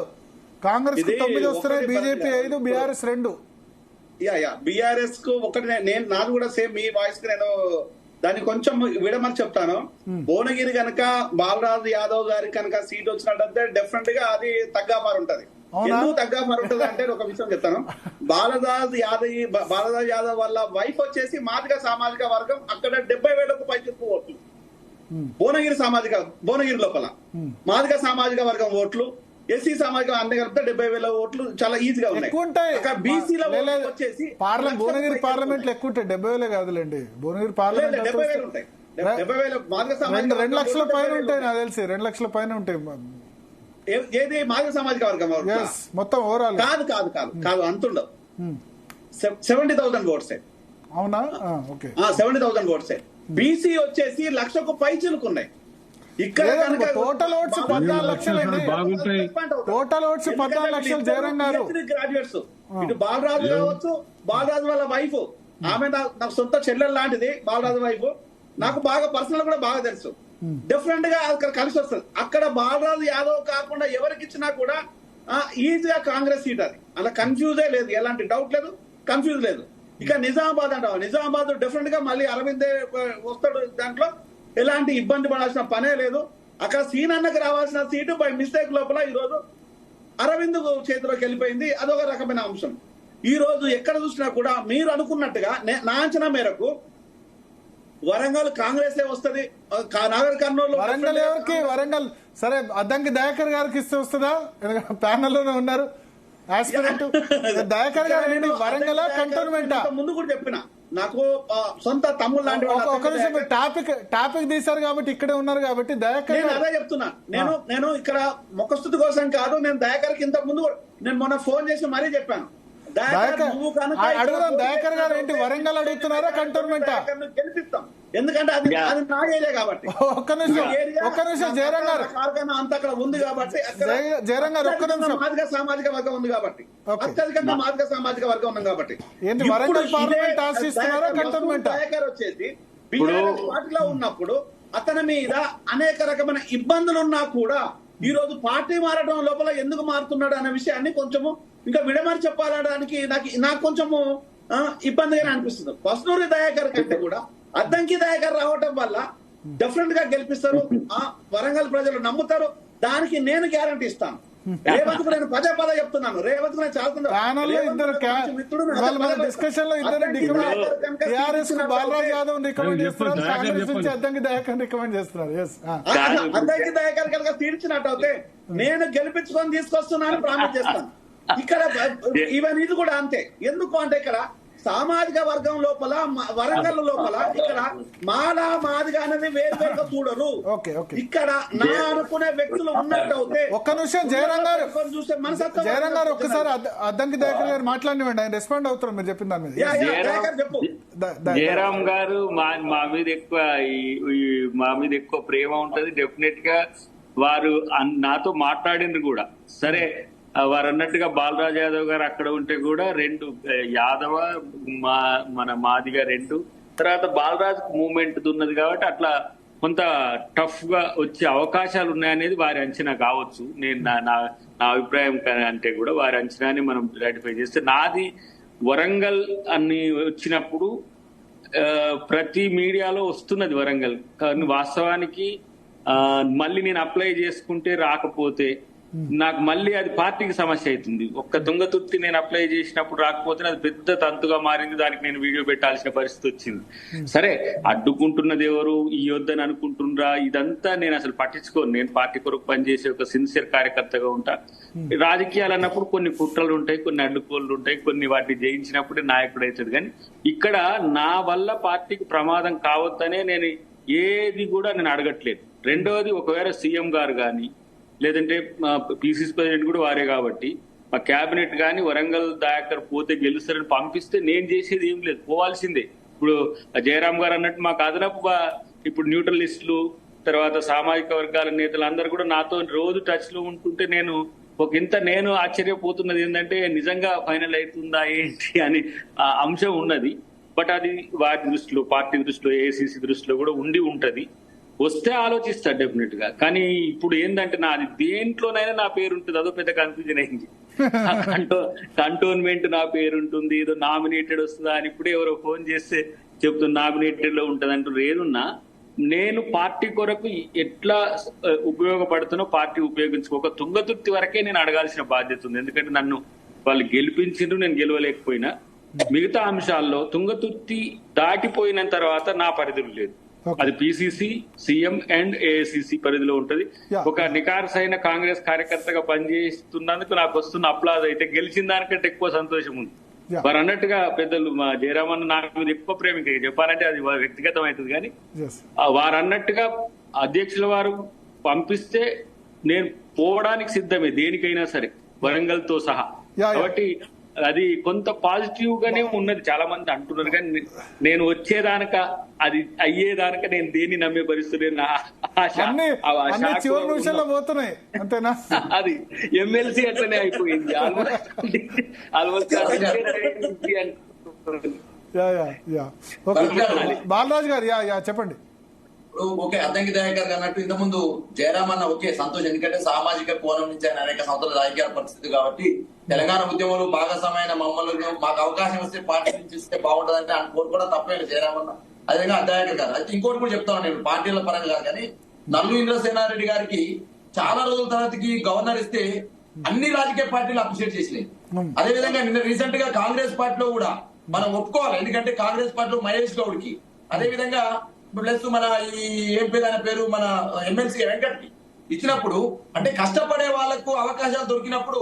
కాంగ్రెస్ 9 వస్తున్నాయి, బీజేపీ 5, బీఆర్ఎస్ 2. బీఆర్ఎస్ కు ఒకటి నాది కూడా సేమ్ మీ వాయిస్ కి నేను దాన్ని కొంచెం విడమని చెప్తాను. భువనగిరి కనుక బాలరాజు యాదవ్ గారికి కనుక సీట్ వచ్చినట్టు డెఫినెట్ గా అది తగ్గామారు ఉంటది. ఎందుకు తగ్గామారు ఉంటది అంటే ఒక విషయం చెప్తాను. బాలరాజు యాదవ్ వాళ్ళ వైఫ్ వచ్చేసి మాదిగ సామాజిక వర్గం, అక్కడ 70,000కు పైచిక్కు ఓట్లు భువనగిరి లోపల. మాదిగ సామాజిక వర్గం ఓట్లు, ఎస్సీ సామాజిక అన్ని కలిపితే 70,000 ఓట్లు చాలా ఈజీగా ఉన్నాయి. బీసీలో వచ్చేసి భువనగిరి పార్లమెంట్ లో ఎక్కువ ఉంటాయి, 70,000 కాదులేండి. భువనగిరి పార్లమెంట్ 70,000 ఉంటాయి. 2 లక్షల పైన ఉంటాయి, నాకు తెలిసి 2 లక్షల పైన ఉంటాయి. ఏది మాదిగ సామాజిక వర్గం మొత్తం ఓవరాల్ కాదు అంతుండవు. 70,000 ఓట్స్. అవునా? 70,000 ఓట్స్. బీసీ వచ్చేసి 1,00,000కు పై చిలుకున్నాయి. ఇక్కడ టోటల్ ఓట్స్ 14 లక్షలండి. టోటల్ ఓట్స్ 14 లక్షలు. జయరాం గారు గ్రాడ్యుయేట్స్, ఇటు బాలరాజు కావచ్చు, బాలరాజు వాళ్ళ వైఫ్, ఆమె నాకు సొంత చెల్లెలు లాంటిది. బాలరాజు వైఫ్ నాకు బాగా పర్సనల్ కూడా బాగా తెలుసు. డిఫరెంట్ గా అక్కడ కలిసి వస్తుంది. అక్కడ బాలరాజు యాదవ్ కాకుండా ఎవరికి ఇచ్చినా కూడా ఈజీగా కాంగ్రెస్ సీట్. అది అలా కన్ఫ్యూజే లేదు, ఎలాంటి డౌట్ లేదు, కన్ఫ్యూజ్ లేదు. ఇక నిజామాబాద్ అంటావా, నిజామాబాద్ డెఫినెట్ గా మళ్ళీ అరవిందే వస్తాడు. దాంట్లో ఎలాంటి ఇబ్బంది పడాల్సిన పనే లేదు. అక్కడ సీనన్నకు రావాల్సిన సీటు బై మిస్టేక్ లోపల ఈ రోజు అరవింద్ చేతిలోకి వెళ్ళిపోయింది. అదొక రకమైన అంశం. ఈ రోజు ఎక్కడ చూసినా కూడా మీరు అనుకున్నట్టుగా నా అంచనా మేరకు వరంగల్ కాంగ్రెస్ వస్తుంది, నాగర్ కర్నూలు వరంగల్ ఎవరికి? వరంగల్ సరే అద్దంకి దయాకర్ గారికి ఇస్తే వస్తుందా? ఎందుకంటే ప్యానెల్లోనే ఉన్నారు ఆస్పిరెంట్ దయాకర్ గారు. వరంగల్ కంటోన్మెంట్ ముందు కూడా చెప్పిన నాకు సొంత తమ్ముడు లాంటి ఒక నిమిషం టాపిక్ తీశారు కాబట్టి ఇక్కడే ఉన్నారు కాబట్టి దయాకర్ నేను అదే చెప్తున్నా. నేను ఇక్కడ మొక్కస్థుతి కోసం కాదు, నేను దయాకర్కి ఇంత ముందు నేను మొన్న ఫోన్ చేసి మరీ చెప్పాను. అడుగుదాం దయాకర్ గారు ఏంటి వరంగల్ అడుగుతున్నారా కంటోన్మెంట్? గెలిపిస్తాం, ఎందుకంటే అది నా ఏరియా కాబట్టి. ఒక్క నిమిషం జయరాం గారు అంత అక్కడ ఉంది కాబట్టి, జయరాం గారు ఒక్క నిమిషం, మాదిగ సామాజిక వర్గం ఉంది కాబట్టి, అత్యధికంగా మాదిగ సామాజిక వర్గం ఉన్నాం కాబట్టి. ఏంటి వరంగల్ పార్లమెంట్ ఆశిస్తున్నారా కంటోన్మెంట్? దయాకర్ వచ్చేసి బీఆర్ఎస్ పార్టీలో ఉన్నప్పుడు అతని మీద అనేక రకమైన ఇబ్బందులు ఉన్నా కూడా ఈ రోజు పార్టీ మారడం లోపల ఎందుకు మారుతున్నాడు అనే విషయాన్ని కొంచెము ఇంకా విడమని చెప్పాలడానికి నాకు కొంచెము ఇబ్బందిగానే అనిపిస్తుంది. పసునూరి దయాకర్ కంటే కూడా అద్దంకి దయాకర్ రావటం వల్ల డెఫినెట్ గా గెలిపిస్తారు, వరంగల్ ప్రజలు నమ్ముతారు. దానికి నేను గ్యారంటీ ఇస్తాను. రేవంత్ నేను పదే చెప్తున్నాను, రేవంత్ డిస్కషన్ లో టీఆర్ఎస్ బాలరాజ్ యాదవ్ రికమెండ్ చేస్తున్నారు, కాంగ్రెస్ నుంచి అద్దంకి దయాకర్ రికమెండ్ చేస్తున్నారు. అద్దంకి దయాకర్ కనుక తీర్చినట్టు అయితే నేను గెలిపించుకొని తీసుకొస్తున్నాను ప్రామిస్ చేస్తాను. ఇక్కడ ఈవెన్ ఇది కూడా అంతే. ఎందుకు అంటే ఇక్కడ సామాజిక వర్గం లోపల వరంగల్ లోపల ఇక్కడ మాదిగా అనేది వేరువేరుగా చూడరు. ఇక్కడ నా అనుకునే వ్యక్తులు ఉన్నట్టు అవుతే ఒక్క నిమిషం జయరాం గారు చూస్తే జయరాం గారు ఒక్కసారి అద్దంకి దయాకర్ గారు మాట్లాడినండి, ఆయన రెస్పాండ్ అవుతారు మీరు చెప్పిన దాని మీద. చెప్పు జయరాం గారు మా మీద ఎక్కువ ప్రేమ ఉంటది. డెఫినెట్ గా వారు నాతో మాట్లాడిండ్రు కూడా. సరే వారు అన్నట్టుగా బాలరాజ్ యాదవ్ గారు అక్కడ ఉంటే కూడా రెండు యాదవ మన మాదిగా రెండు తర్వాత బాలరాజ్ మూవ్మెంట్ ఉన్నది కాబట్టి అట్లా కొంత టఫ్ గా వచ్చే అవకాశాలు ఉన్నాయనేది వారి అంచనా కావచ్చు. నేను నా అభిప్రాయం అంటే కూడా వారి అంచనాని మనం రాటిఫై చేస్తే, నాది వరంగల్ అని వచ్చినప్పుడు ప్రతి మీడియాలో వస్తున్నది వరంగల్. కానీ వాస్తవానికి మళ్ళీ నేను అప్లై చేసుకుంటే రాకపోతే నాకు మళ్ళీ అది పార్టీకి సమస్య అవుతుంది. ఒక్క తుంగతుర్తి నేను అప్లై చేసినప్పుడు రాకపోతే అది పెద్ద తంతుగా మారింది. దానికి నేను వీడియో పెట్టాల్సిన పరిస్థితి వచ్చింది. సరే అడ్డుకుంటున్నది ఎవరు, ఈ వద్దని అనుకుంటుండ్రా, ఇదంతా నేను అసలు పట్టించుకోను. నేను పార్టీ కొరకు పనిచేసే ఒక సిన్సియర్ కార్యకర్తగా ఉంటా. రాజకీయాలు అన్నప్పుడు కొన్ని కుట్రలు ఉంటాయి, కొన్ని అడ్డుకోలు ఉంటాయి, కొన్ని వాటిని జయించినప్పుడే నాయకుడు అవుతుంది. కానీ ఇక్కడ నా వల్ల పార్టీకి ప్రమాదం కావద్దనే నేను ఏది కూడా నేను అడగట్లేదు. రెండవది, ఒకవేళ సీఎం గారు కానీ లేదంటే పిసిసి ప్రెసిడెంట్ కూడా వారే కాబట్టి మా కేబినెట్ కానీ వరంగల్ దయాకర్ పోతే గెలుస్తారని పంపిస్తే నేను చేసేది ఏం లేదు, పోవాల్సిందే. ఇప్పుడు జయరాం గారు అన్నట్టు మాకు అదనపుగా ఇప్పుడు న్యూట్రలిస్టులు తర్వాత సామాజిక వర్గాల నేతలు అందరూ కూడా నాతో రోజు టచ్ లో ఉంటుంటే నేను ఆశ్చర్యపోతున్నది ఏంటంటే నిజంగా ఫైనల్ అవుతుందా ఏంటి అని అంశం ఉన్నది. బట్ అది వారి దృష్టిలో, పార్టీ దృష్టిలో, ఏఐసిసి దృష్టిలో కూడా ఉంటది. వస్తే ఆలోచిస్తా డెఫినెట్ గా. కానీ ఇప్పుడు ఏంటంటే నాది దేంట్లోనైనా నా పేరు ఉంటుంది, అదో పెద్ద కన్ఫ్యూజన్ అయింది. కంటోన్మెంట్ నా పేరు ఉంటుంది, ఏదో నామినేటెడ్ వస్తుందా అని ఇప్పుడే ఎవరో ఫోన్ చేస్తే చెప్తున్నా నామినేటెడ్ లో ఉంటది అంటూ ఏదున్నా నేను పార్టీ కొరకు ఎట్లా ఉపయోగపడుతున్నో పార్టీ ఉపయోగించుకోక తుంగతుర్తి వరకే నేను అడగాల్సిన బాధ్యత ఉంది. ఎందుకంటే నన్ను వాళ్ళు గెలిపించిండ్రు, నేను గెలవలేకపోయినా. మిగతా అంశాల్లో తుంగతుర్తి దాటిపోయిన తర్వాత నా పరిధులు లేదు. అది పిసిసి, సీఎం అండ్ ఏఐసిసి పరిధిలో ఉంటది. ఒక నికార్సైన కాంగ్రెస్ కార్యకర్తగా పనిచేస్తున్నందుకు నాకు వస్తున్న అప్లాజ్ అయితే గెలిచిన దానికంటే ఎక్కువ సంతోషం ఉంది. వారు అన్నట్టుగా పెద్దలు మా జయరామన్ నాకు మీద ఎక్కువ ప్రేమ, చెప్పాలంటే అది వ్యక్తిగతం అవుతుంది. కానీ వారు అన్నట్టుగా అధ్యక్షుల వారు పంపిస్తే నేను పోవడానికి సిద్ధమే, దేనికైనా సరే, వరంగల్ తో సహా. కాబట్టి అది కొంత పాజిటివ్ గానే ఉన్నది, చాలా మంది అంటున్నారు. కానీ నేను వచ్చేదానక అది అయ్యేదానక నేను దేన్ని నమ్మే పరిస్థితి పోతున్నాయి అంతేనా? అది ఎమ్మెల్సీ అట్లనే అయిపోయింది ఆల్మోస్ట్. బాలరాజ్ గారు చెప్పండి. ఓకే, అద్దంకి దయాకర్ అన్నట్టు ఇంత ముందు జయరామ్ అన్న ఓకే సంతోషం, ఎందుకంటే సామాజిక కోణం నుంచి ఆయన అనేక సంవత్సరాల రాజకీయ పరిస్థితి కాబట్టి తెలంగాణ ఉద్యమంలో భాగస్వామైన మమ్మల్ని మాకు అవకాశం వస్తే పార్టీ నుంచి ఇస్తే బాగుంటదంటే అనుకోరు కూడా తప్పలేదు జయరామ్ అన్న. అదేవిధంగా దయాకర్ గారు అయితే ఇంకోటి కూడా చెప్తాను నేను, పార్టీల పరంగా కాదు కానీ నల్లు ఇంద్రసేనారెడ్డి గారికి చాలా రోజుల తర్వాతకి గవర్నర్ ఇస్తే అన్ని రాజకీయ పార్టీలు అప్రిషియేట్ చేసినాయి. అదే విధంగా నిన్న రీసెంట్ గా కాంగ్రెస్ పార్టీలో కూడా మనం ఒప్పుకోవాలి, ఎందుకంటే కాంగ్రెస్ పార్టీలో మహేష్ గౌడ్ కి, అదే విధంగా ప్లస్ మన ఈ ఏం పేరు ఆయన పేరు మన ఎమ్మెల్సీ వెంకట్ కి ఇచ్చినప్పుడు, అంటే కష్టపడే వాళ్ళకు అవకాశాలు దొరికినప్పుడు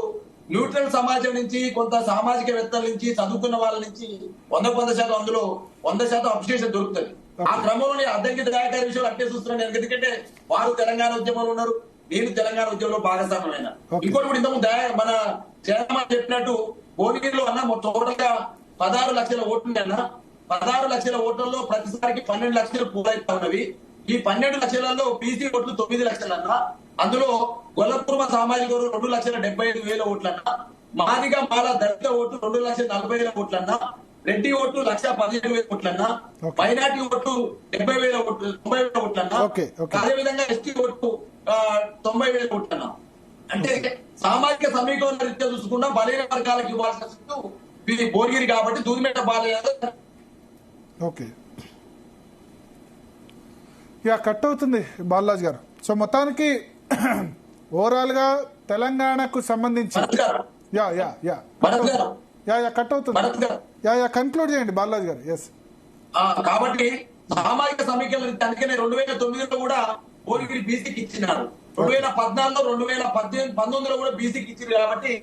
న్యూట్రల్ సమాజం నుంచి, కొంత సామాజికవేత్తల నుంచి, చదువుకున్న వాళ్ళ నుంచి 100% అందులో 100% అప్రిషియేషన్ దొరుకుతుంది. ఆ క్రమంలోనే అద్దంకి దయాకర్ విషయంలో అట్టే చూస్తున్నాను. ఎందుకంటే వారు తెలంగాణ ఉద్యమంలో ఉన్నారు, నేను తెలంగాణ ఉద్యమంలో భాగస్వామ్యమైన. ఇంకోటి కూడా ఇంతకు మన జయరామన్ చెప్పినట్టు భువనగిరిలో అన్న టోటల్ గా 16 లక్షల ఓట్లు అన్న, 16 లక్షల ఓట్లలో ప్రతిసారికి 12 లక్షలు పూర్తయితా ఉన్నవి. ఈ 12 లక్షలలో బీసీ ఓట్లు 9 లక్షలన్నా, అందులో గొల్లపూర్వ సామాజిక వర్గం 2,75,000 ఓట్లన్నా, మాదిగా మాల దళిత ఓట్లు 2,40,000 ఓట్లన్నా, రెడ్డి ఓట్లు 1,15,000 ఓట్లన్నా, మైనార్టీ ఓట్లు 90,000 ఓట్లన్నా, అదేవిధంగా ఎస్టీ ఓట్లు 90,000 ఓట్లన్నా. అంటే సామాజిక సమీకరణ రీత్యా చూసుకున్నా బలైన వర్గాలకు ఇవ్వాల్సిన సీటు ఇది భువనగిరి కాబట్టి దూదిమేట బాలయ్య. ఓకే, ఇక కట్ అవుతుంది బాలరాజ్ గారు. సో మొత్తానికి ఓవరాల్ గా తెలంగాణకు సంబంధించి కట్ అవుతుంది. కన్క్లూడ్ చేయండి బాలరాజ్ గారు. ఎస్, కాబట్టి సామాజిక సమీకరణ అందుకనే 2009లో కూడా భువనగిరి బీసీకి ఇచ్చినారు, 2014లో 2019లో కూడా బీసీకి ఇచ్చారు. కాబట్టి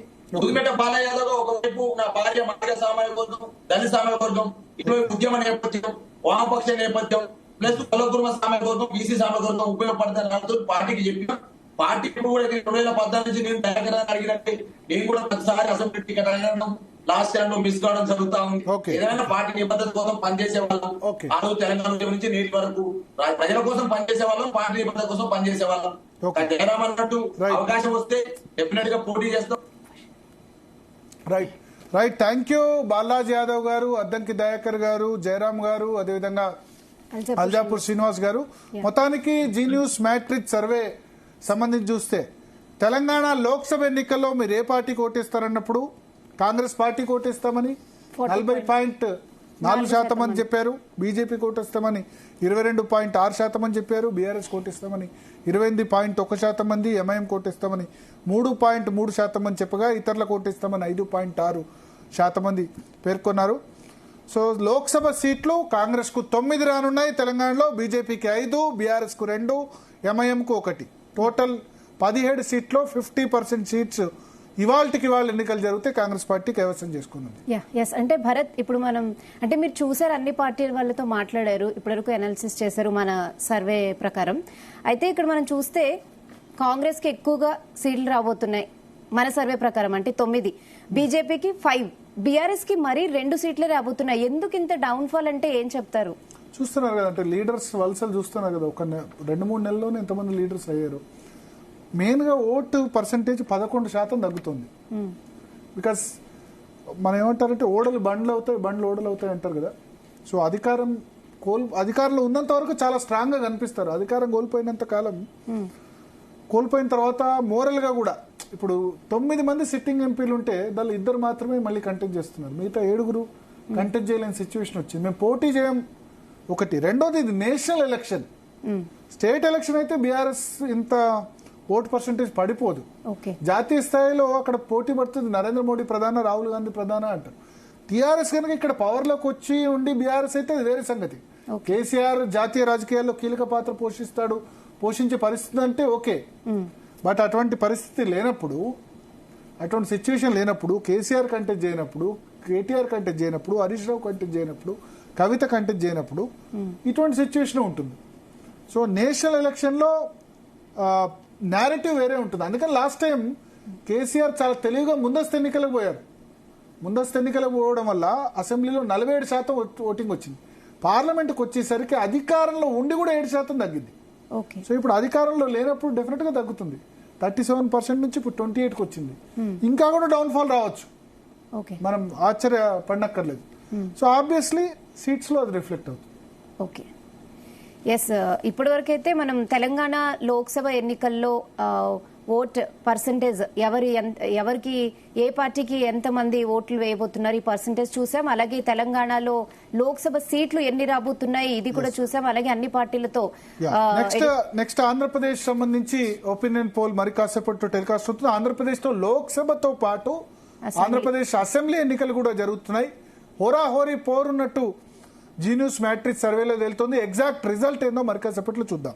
దూదిమేట బాలయ్య యాదవ్ ఒకవైపు నా భార్య మాదిగ సామాజిక వర్గం, దళిత సామాజిక వర్గం, ఇటు ఉద్యమ నేపథ్యం, వామపక్ష నేపథ్యం, ప్లస్ కులకుర్మ సామాజిక వర్గం, బీసీ సామాజిక వర్గం ఉపయోగపడతారు పార్టీకి చెప్పిన. పార్టీ ఇప్పుడు కూడా 2014 నుంచి నేను తెలంగాణ అడిగినట్టే నేను కూడా ప్రతిసారి అసెంబ్లీ టికెట్ అడగడం, లాస్ట్ టైం లో మిస్ కావడం జరుగుతా ఉంది. ఏదైనా పార్టీ నిబద్ధత కోసం పనిచేసే వాళ్ళం, ఆ రోజు తెలంగాణ నుంచి నేటి వరకు ప్రజల కోసం పనిచేసే వాళ్ళం, పార్టీ నిబద్ధత కోసం పనిచేసే వాళ్ళం. జయరామ్ అన్నట్టు అవకాశం వస్తే డెఫినెట్ గా పోటీ చేస్తాం. Right right, thank you Balaraj Yadav గారు, అద్దంకి దయాకర్ గారు, జయరామ్ గారు, అదేవిధంగా అల్జాపూర్ శ్రీనివాస్ గారు. మొత్తానికి జీ న్యూస్ మ్యాట్రిక్స్ సర్వే సంబంధించి చూస్తే తెలంగాణ లోక్సభ ఎన్నికల్లో మీరు ఏ పార్టీకి ఓటేస్తారన్నప్పుడు కాంగ్రెస్ పార్టీకి ఓటేస్తామని 40.4% అని చెప్పారు, బీజేపీకి ఓటేస్తామని 22.6% అని చెప్పారు, బీఆర్ఎస్ ఓటేస్తామని 28.1% మంది, ఎంఐఎం ఓటేస్తామని 3.3% అని చెప్పగా ఇతరులకు ఓటేస్తామని 5.6% మంది పేర్కొన్నారు. సో లోక్సభ సీట్లు కాంగ్రెస్ కు 9 రానున్నాయి తెలంగాణలో, బీజేపీకి 5, బీఆర్ఎస్ కు 2, ఎంఐఎం కు 1. టోటల్ 17 సీట్లో 50% సీట్స్ ఇవాళకి వాళ్ళ ఎన్నికలు జరిగితే కాంగ్రెస్ పార్టీ కైవసం చేసుకున్నది. అంటే భరత్, ఇప్పుడు మనం అంటే మీరు చూసారు, అన్ని పార్టీల వాళ్ళతో మాట్లాడారు, ఇప్పటివరకు అనాలిసిస్ చేశారు మన సర్వే ప్రకారం. అయితే ఇక్కడ మనం చూస్తే కాంగ్రెస్ కి ఎక్కువగా సీట్లు రాబోతున్నాయి మన సర్వే ప్రకారం, అంటే 9, బీజేపీకి 5, బీఆర్ఎస్ కి మరీ 2 సీట్లే రాబోతున్నాయి. ఎందుకు ఇంత డౌన్ ఫాల్ అంటే ఏం చెప్తారు? చూస్తున్నారు కదా, అంటే లీడర్స్ వలసలు చూస్తున్నారు కదా, ఒక 2-3 నెలల్లోనే ఎంతమంది లీడర్స్ అయ్యారు. మెయిన్ గా ఓటు పర్సంటేజ్ 11% తగ్గుతుంది. బికాస్ మనం ఏమంటారంటే ఓడలు బండ్లు అవుతాయి, బండ్లు ఓడలు అవుతాయి అంటారు కదా. సో అధికారంలో ఉన్నంత వరకు చాలా స్ట్రాంగ్ గా కనిపిస్తారు, అధికారం కోల్పోయినంత కాలం, కోల్పోయిన తర్వాత మోరల్ గా కూడా ఇప్పుడు 9 మంది సిట్టింగ్ ఎంపీలు ఉంటే దానిలో 2 మాత్రమే మళ్ళీ కంటెస్ట్ చేస్తున్నారు, మిగతా 7 కంటెస్ట్ చేయలేని సిచ్యువేషన్ వచ్చింది. మేము పోటీ చేయం ఒకటి. రెండోది ఇది నేషనల్ ఎలక్షన్, స్టేట్ ఎలక్షన్ అయితే బీఆర్ఎస్ ఇంత ఓటు పర్సంటేజ్ పడిపోదు. జాతీయ స్థాయిలో అక్కడ పోటీ పడుతుంది, నరేంద్ర మోడీ ప్రధాన, రాహుల్ గాంధీ ప్రధాన అంటారు. టీఆర్ఎస్ కనుక ఇక్కడ పవర్ లోకి వచ్చి ఉండి బీఆర్ఎస్ అయితే వేరే సంగతి. కేసీఆర్ జాతీయ రాజకీయాల్లో కీలక పాత్ర పోషించే పరిస్థితి అంటే ఓకే, బట్ అటువంటి పరిస్థితి లేనప్పుడు, అటువంటి సిచ్యువేషన్ లేనప్పుడు, కేసీఆర్ కంటెస్ట్ చేయనప్పుడు, కేటీఆర్ కంటెస్ట్ చేయనప్పుడు, హరీష్ రావు కంటెస్ట్ చేయనప్పుడు, కవిత కంటెస్ట్ చేయనప్పుడు ఇటువంటి సిచ్యువేషన్ ఉంటుంది. సో నేషనల్ ఎలక్షన్ లో నేరేటివ్ వేరే ఉంటుంది. అందుకని లాస్ట్ టైం కేసీఆర్ చాలా తెలివిగా ముందస్తు ఎన్నికలకు పోయారు. ముందస్తు ఎన్నికలకు పోవడం వల్ల అసెంబ్లీలో 47% ఓటింగ్ వచ్చింది. పార్లమెంట్కి వచ్చేసరికి అధికారంలో ఉండి కూడా 7% తగ్గింది. సో ఇప్పుడు అధికారంలో లేనప్పుడు డెఫినెట్ గా తగ్గుతుంది. 37% నుంచి ఇప్పుడు 28కి వచ్చింది. ఇంకా కూడా డౌన్ ఫాల్ రావచ్చు, మనం ఆశ్చర్యపడనక్కర్లేదు. సో ఆబ్వియస్లీ సీట్స్ లో అది రిఫ్లెక్ట్ అవుతుంది. ఓకే, ఎస్, ఇప్పటి వరకు అయితే మనం తెలంగాణ లోక్సభ ఎన్నికల్లో ఓట్ పర్సంటేజ్ ఎవరికి ఏ పార్టీకి ఎంతమంది ఓట్లు వేయబోతున్నారు ఈ పర్సంటేజ్ చూసాం. అలాగే తెలంగాణలో లోక్సభ సీట్లు ఎన్ని రాబోతున్నాయి ఇది కూడా చూసాం. అలాగే అన్ని పార్టీలతో నెక్స్ట్ ఆంధ్రప్రదేశ్ సంబంధించి ఒపీనియన్ పోల్ మరి కాసేపట్లో టెలికాస్ట్ అవుతుంది. ఆంధ్రప్రదేశ్ లో లోక్సభతో పాటు ఆంధ్రప్రదేశ్ అసెంబ్లీ ఎన్నికలు కూడా జరుగుతున్నాయి. హోరాహోరీ పోరున్నట్టు జీ న్యూస్ మ్యాట్రిక్స్ సర్వేలో తేలుతోంది. ఎగ్జాక్ట్ రిజల్ట్ ఏందో మరి కాసేపట్లో చూద్దాం.